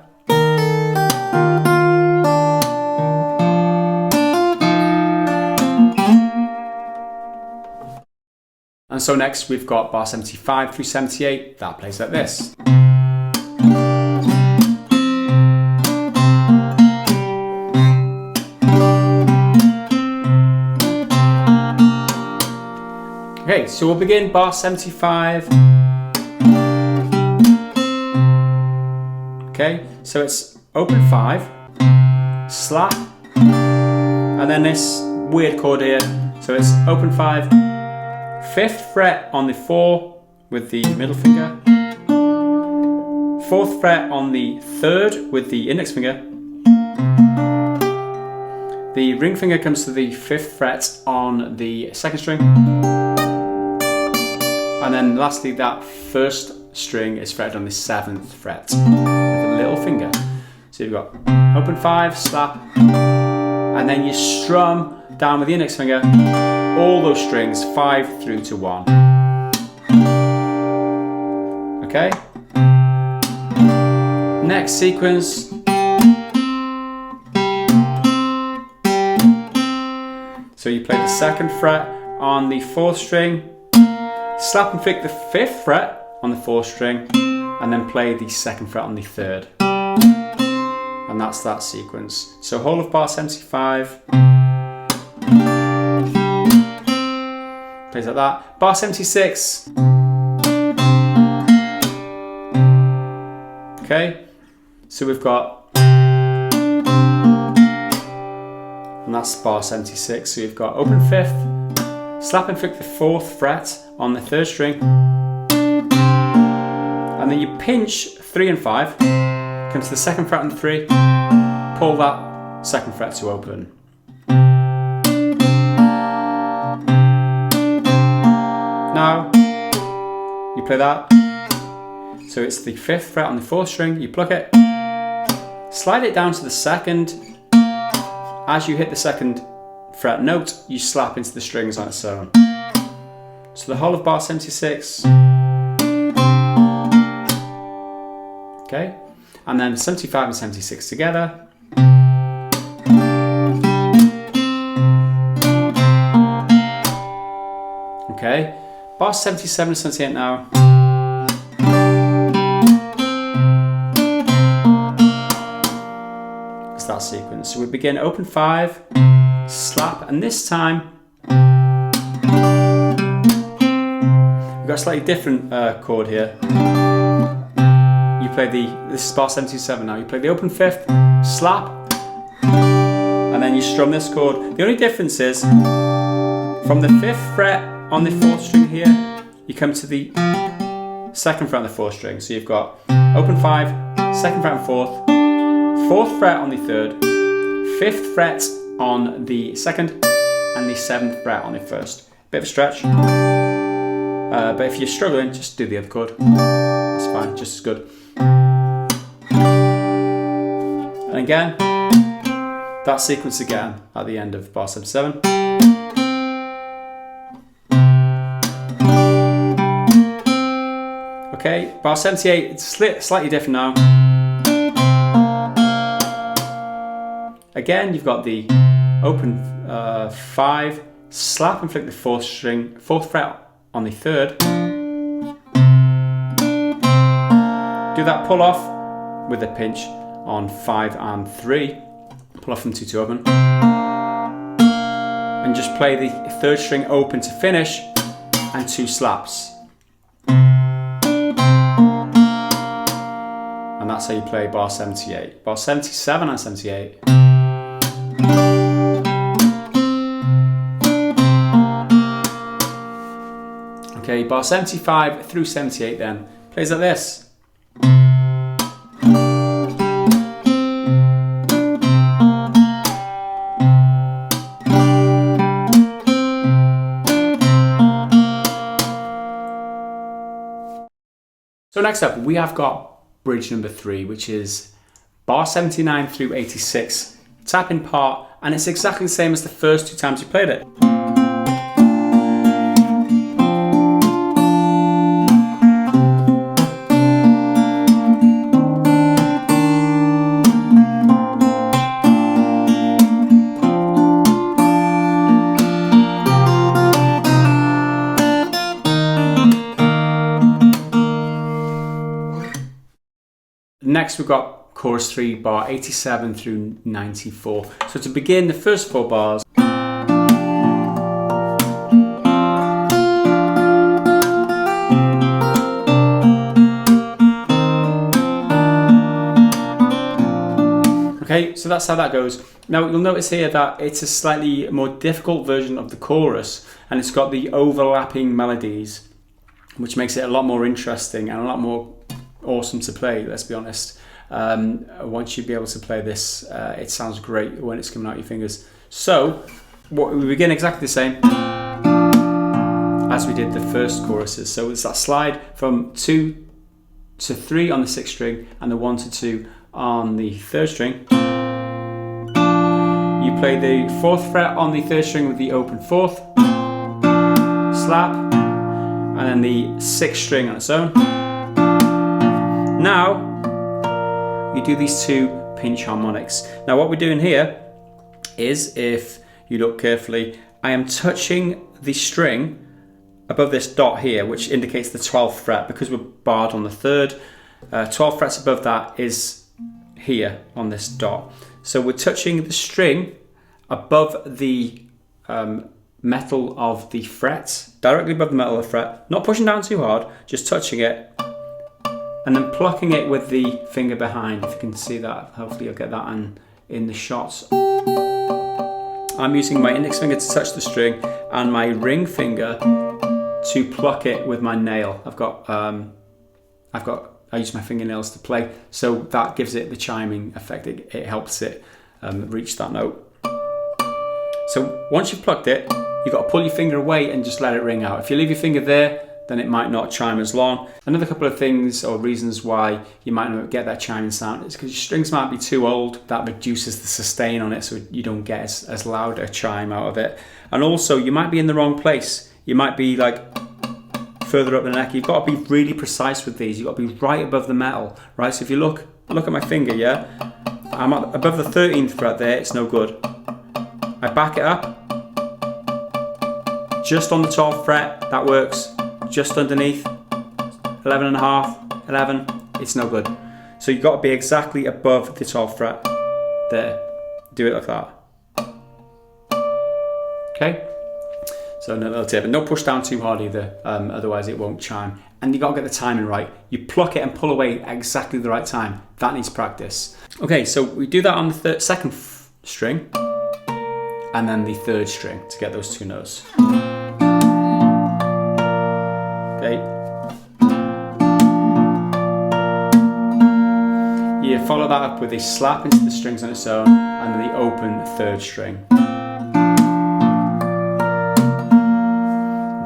And so next we've got bar 75 through 78, that plays like this. Okay, so we'll begin bar 75. Okay, so it's open 5, slap, and then this weird chord here. So it's open 5, 5th fret on the 4 with the middle finger, 4th fret on the 3rd with the index finger, the ring finger comes to the 5th fret on the 2nd string, and then lastly that 1st string is fretted on the 7th fret with a little finger. So you've got open 5, slap, and then you strum down with the index finger all those strings 5 through to 1. Okay? Next sequence. So you play the 2nd fret on the 4th string, slap and flick the 5th fret on the 4th string, and then play the 2nd fret on the 3rd. And that's that sequence. So whole of bar 75. Plays like that. Bar 76. Okay, so we've got, and that's bar 76. So you've got open 5th, slap and flick the 4th fret on the 3rd string, pinch 3 and 5, come to the 2nd fret on the 3, pull that 2nd fret to open. Now, you play that. So it's the 5th fret on the 4th string, you pluck it, slide it down to the 2nd. As you hit the 2nd fret note, you slap into the strings on its own. So the whole of bar 76. Okay, and then 75 and 76 together. Okay, bar 77 and 78 now. It's that sequence. So we begin open 5, slap, and this time we've got a slightly different chord here. You play this is bar 77 now, you play the open 5th, slap, and then you strum this chord. The only difference is, from the 5th fret on the 4th string here, you come to the 2nd fret on the 4th string. So you've got open 5, 2nd fret on 4th, 4th fret on the 3rd, 5th fret on the 2nd, and the 7th fret on the 1st. Bit of a stretch, but if you're struggling, just do the other chord. That's fine, just as good. And again, that sequence again at the end of bar 77. Okay, bar 78, it's slightly different now. Again, you've got the open 5, slap and flick the 4th fret on the 3rd. Do that pull off with a pinch on 5 and 3. Pull off from 2 to open. And just play the 3rd string open to finish and 2 slaps. And that's how you play bar 78. Bar 77 and 78. Okay, bar 75 through 78 then plays like this. So next up, we have got bridge number 3, which is bar 79 through 86, tapping part, and it's exactly the same as the first 2 times you played it. Next we've got chorus 3, bar 87 through 94. So to begin the first 4 bars, okay, so that's how that goes. Now you'll notice here that it's a slightly more difficult version of the chorus, and it's got the overlapping melodies, which makes it a lot more interesting and a lot more awesome to play, let's be honest. Once you be able to play this, it sounds great when it's coming out your fingers. So we begin exactly the same as we did the first choruses. So it's that slide from 2 to 3 on the 6th string and the 1 to 2 on the 3rd string. You play the 4th fret on the 3rd string with the open 4th, slap, and then the 6th string on its own. Now, you do these 2 pinch harmonics. Now what we're doing here is, if you look carefully, I am touching the string above this dot here, which indicates the 12th fret, because we're barred on the 3rd. 12 frets above that is here on this dot. So we're touching the string above the metal of the fret, directly above the metal of the fret, not pushing down too hard, just touching it, and then plucking it with the finger behind. If you can see that, hopefully you'll get that in the shots. I'm using my index finger to touch the string and my ring finger to pluck it with my nail. I've got I use my fingernails to play, so that gives it the chiming effect. It helps it reach that note. So once you've plucked it, you've got to pull your finger away and just let it ring out. If you leave your finger there, then it might not chime as long. Another couple of things or reasons why you might not get that chiming sound is because your strings might be too old. That reduces the sustain on it, so you don't get as loud a chime out of it. And also, you might be in the wrong place. You might be like further up the neck. You've got to be really precise with these. You've got to be right above the metal, right? So if you look at my finger, yeah? I'm above the 13th fret there, it's no good. I back it up, just on the 12th fret, that works. Just underneath, 11 and a half, 11, it's no good. So you've got to be exactly above the 12th fret there. Do it like that. Okay? So another little tip, and don't push down too hard either, otherwise it won't chime. And you got to get the timing right. You pluck it and pull away at exactly the right time. That needs practice. Okay, so we do that on the second string, and then the third string to get those two notes. Okay. You follow that up with a slap into the strings on its own, and then the open third string.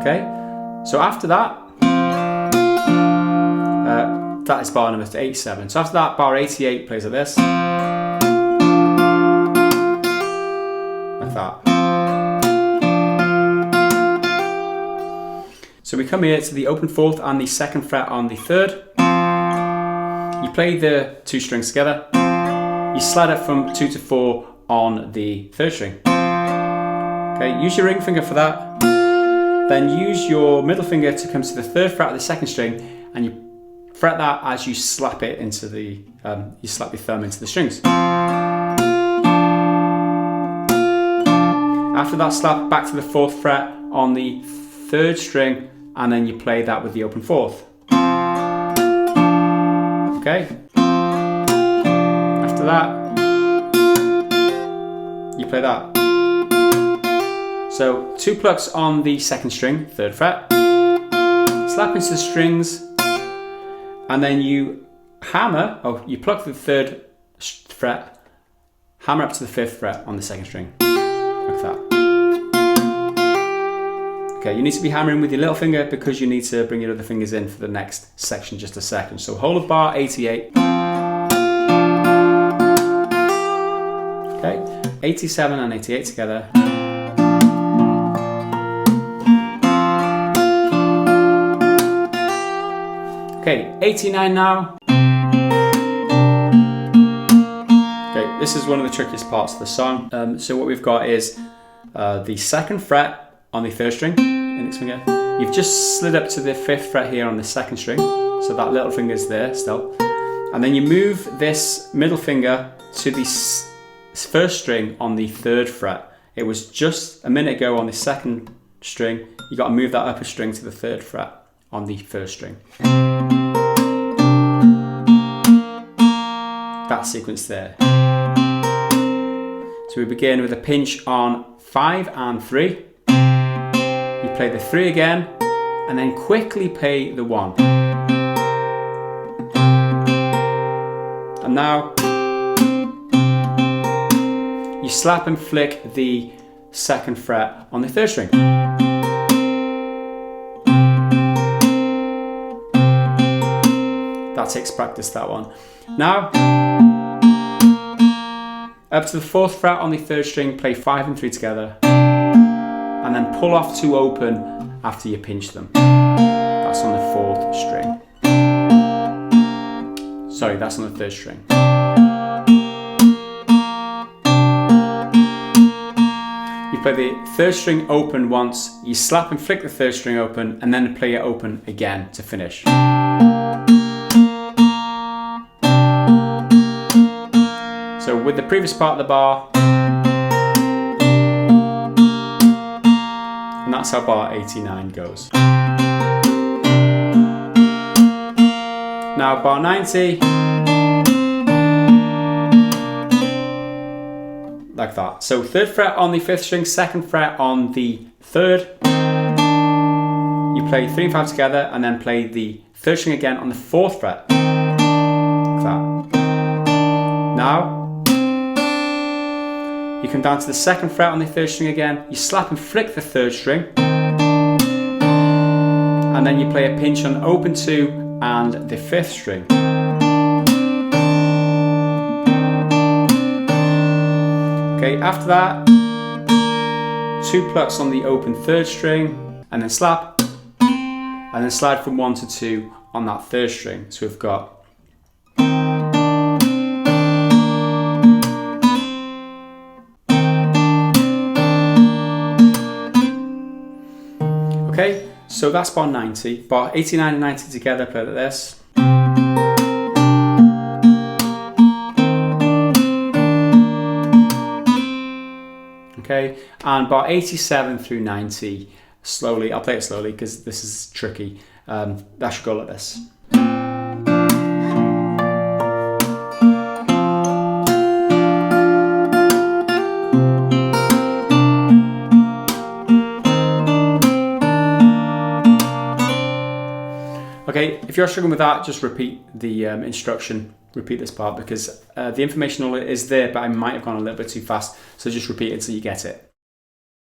Okay, so after that, that is bar number 87. So after that, bar 88 plays like this. Like that. So we come here to the open fourth and the second fret on the third. You play the two strings together. You slide it from 2 to 4 on the third string. Okay, use your ring finger for that. Then use your middle finger to come to the third fret of the second string, and you fret that as you slap it into the, you slap your thumb into the strings. After that slap, back to the 4th fret on the third string, and then you play that with the open 4th. Okay. After that, you play that. So 2 plucks on the second string, 3rd fret, slap into the strings, and then you hammer, you pluck the 3rd fret, hammer up to the 5th fret on the second string, like that. Okay, you need to be hammering with your little finger because you need to bring your other fingers in for the next section just a second. So whole of bar 88. Okay, 87 and 88 together. Okay, 89 now. Okay, this is one of the trickiest parts of the song. So what we've got is the 2nd fret on the 3rd string, index finger. You've just slid up to the 5th fret here on the 2nd string, so that little finger's there still. And then you move this middle finger to the 1st string on the 3rd fret. It was just a minute ago on the 2nd string. You got to move that upper string to the 3rd fret on the 1st string. That sequence there. So we begin with a pinch on 5 and 3. You play the 3 again, and then quickly play the 1. And now you slap and flick the 2nd fret on the 3rd string. That takes practice, that one. Now, up to the 4th fret on the 3rd string, play 5 and 3 together, and then pull off 2 open after you pinch them. That's on the 4th string. Sorry, that's on the 3rd string. You play the 3rd string open once, you slap and flick the 3rd string open, and then play it open again to finish. So with the previous part of the bar, and that's how bar 89 goes. Now bar 90, like that. So 3rd fret on the 5th string, 2nd fret on the 3rd. You play 3 and 5 together, and then play the 3rd string again on the 4th fret. like that. Now, you come down to the 2nd fret on the 3rd string again, you slap and flick the 3rd string, and then you play a pinch on open 2 and the 5th string. Okay, after that, 2 plucks on the open 3rd string, and then slap, and then slide from 1 to 2 on that 3rd string. So we've got okay, so that's bar 90. Bar 89 and 90 together play like this. Okay, and bar 87 through 90 slowly. I'll play it slowly because this is tricky. That should go like this. Okay, if you're struggling with that, just repeat the instruction, repeat this part, because the information is there, but I might have gone a little bit too fast, so just repeat it until you get it.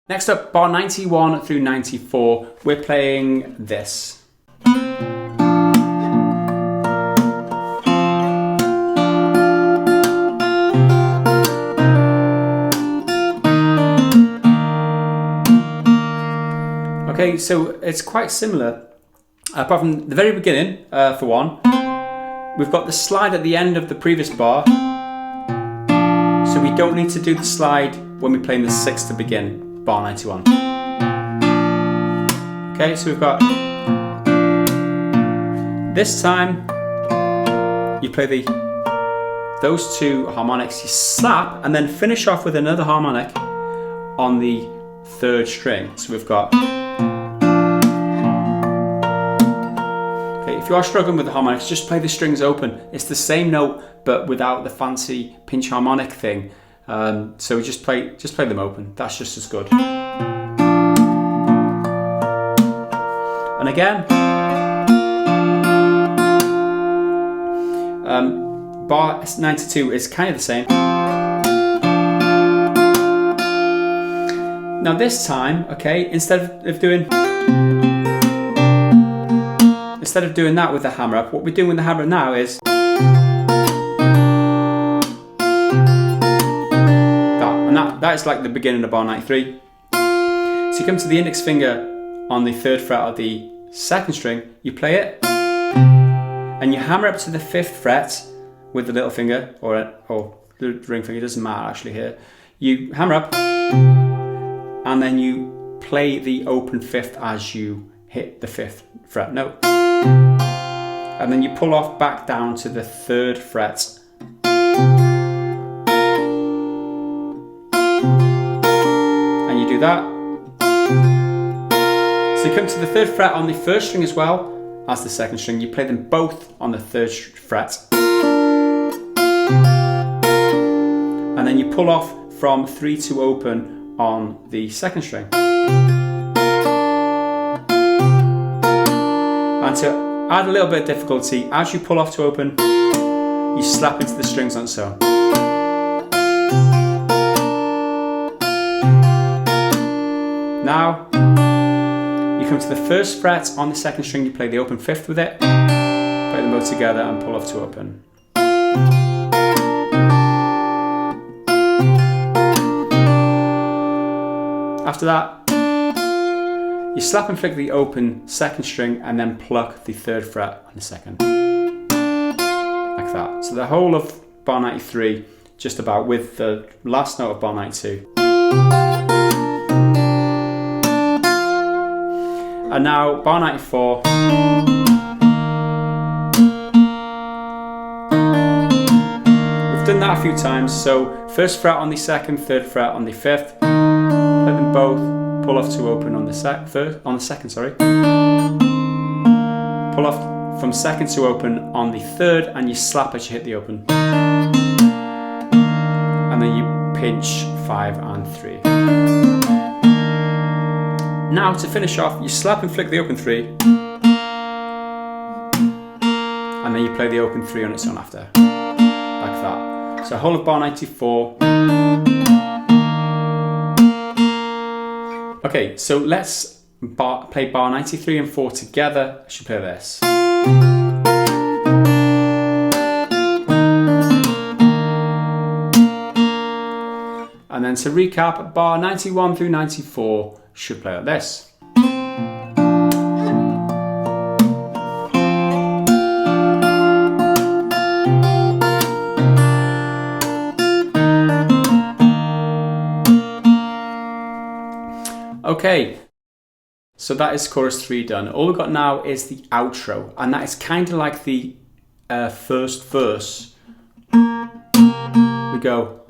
Next up, bar 91 through 94, we're playing this. Okay, so it's quite similar. Apart from the very beginning, for one, we've got the slide at the end of the previous bar, so we don't need to do the slide when we're playing the 6th to begin, bar 91. Okay, so we've got, this time, you play those 2 harmonics, you slap, and then finish off with another harmonic on the 3rd string. So we've got, if you are struggling with the harmonics, just play the strings open. It's the same note, but without the fancy pinch harmonic thing. So just play them open. That's just as good. And again, bar 92 is kind of the same. Now this time, okay, instead of doing that with the hammer up, what we're doing with the hammer now is that, and that is like the beginning of bar 93. So you come to the index finger on the 3rd fret of the 2nd string, you play it, and you hammer up to the 5th fret with the little finger, or the ring finger, doesn't matter actually here. You hammer up, and then you play the open 5th as you hit the 5th fret note. And then you pull off back down to the 3rd fret. And you do that. So you come to the 3rd fret on the 1st string as well as the 2nd string. You play them both on the 3rd fret. And then you pull off from 3 to open on the 2nd string. And to add a little bit of difficulty, as you pull off to open, you slap into the strings on its own. Now, you come to the 1st fret on the 2nd string, you play the open 5th with it, play them both together and pull off to open. After that, you slap and flick the open 2nd string and then pluck the 3rd fret on the 2nd. Like that. So the whole of bar 93, just about, with the last note of bar 92. And now bar 94. We've done that a few times. So 1st fret on the 2nd, 3rd fret on the 5th. Play them both. Pull off to open on the 2nd, sorry. Pull off from 2nd to open on the 3rd, and you slap as you hit the open. And then you pinch 5 and 3. Now to finish off, you slap and flick the open 3. And then then you play the open 3 on its own after, like that. So whole of bar 94. Okay, so let's play bar 93 and 4 together. I should play this. And then to recap, bar 91 through 94 should play like this. Okay, so that is chorus 3 done. All we've got now is the outro, and that is kind of like the first verse. We go.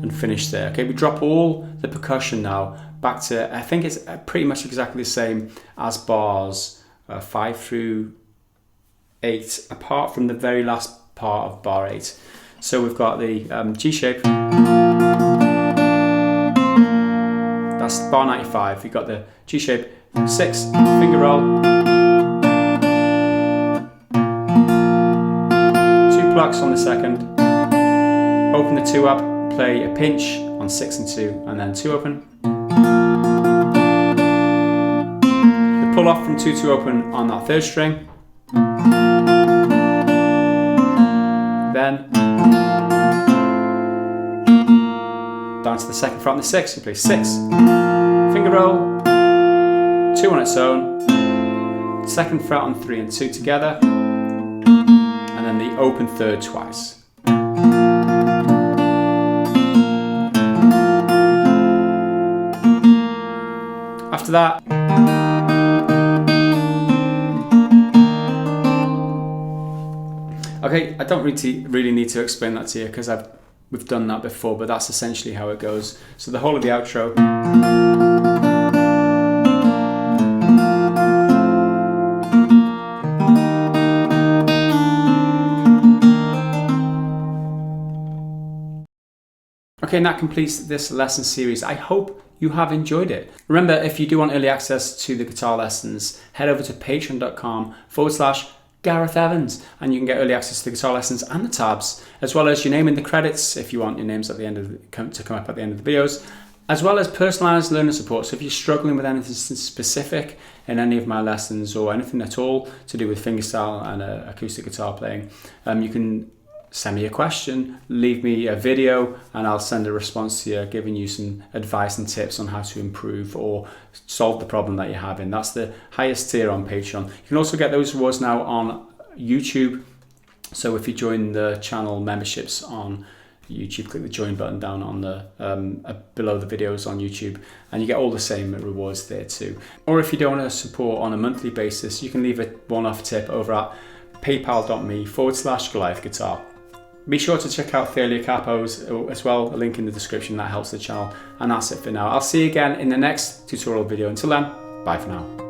And finish there. Okay, we drop all the percussion now back to, I think it's pretty much exactly the same as bars 5 through 8, apart from the very last part of bar 8. So we've got the G shape, that's bar 95. You've got the G shape, 6, finger roll, 2 plucks on the second, open the 2 up, play a pinch on 6 and 2, and then 2 open. The pull off from 2 to open on that 3rd string. Then down to the 2nd fret on the 6, you play 6, finger roll, 2 on its own, 2nd fret on 3 and 2 together, and then the open 3rd twice. After that, okay, I don't really need to explain that to you because we've done that before, but that's essentially how it goes. So the whole of the outro. Okay, and that completes this lesson series. I hope you have enjoyed it. Remember, if you do want early access to the guitar lessons, head over to patreon.com/Gareth Evans, and you can get early access to the guitar lessons and the tabs, as well as your name in the credits if you want your names at the end of to come up at the end of the videos, as well as personalized learner support. So if you're struggling with anything specific in any of my lessons or anything at all to do with fingerstyle and acoustic guitar playing, you can send me a question, leave me a video, and I'll send a response to you, giving you some advice and tips on how to improve or solve the problem that you're having. That's the highest tier on Patreon. You can also get those rewards now on YouTube. So if you join the channel memberships on YouTube, click the join button down on the below the videos on YouTube, and you get all the same rewards there too. Or if you don't want to support on a monthly basis, you can leave a one-off tip over at paypal.me/Goliath Guitar. Be sure to check out the earlier capos as well, a link in the description, that helps the channel. And that's it for now. I'll see you again in the next tutorial video. Until then, bye for now.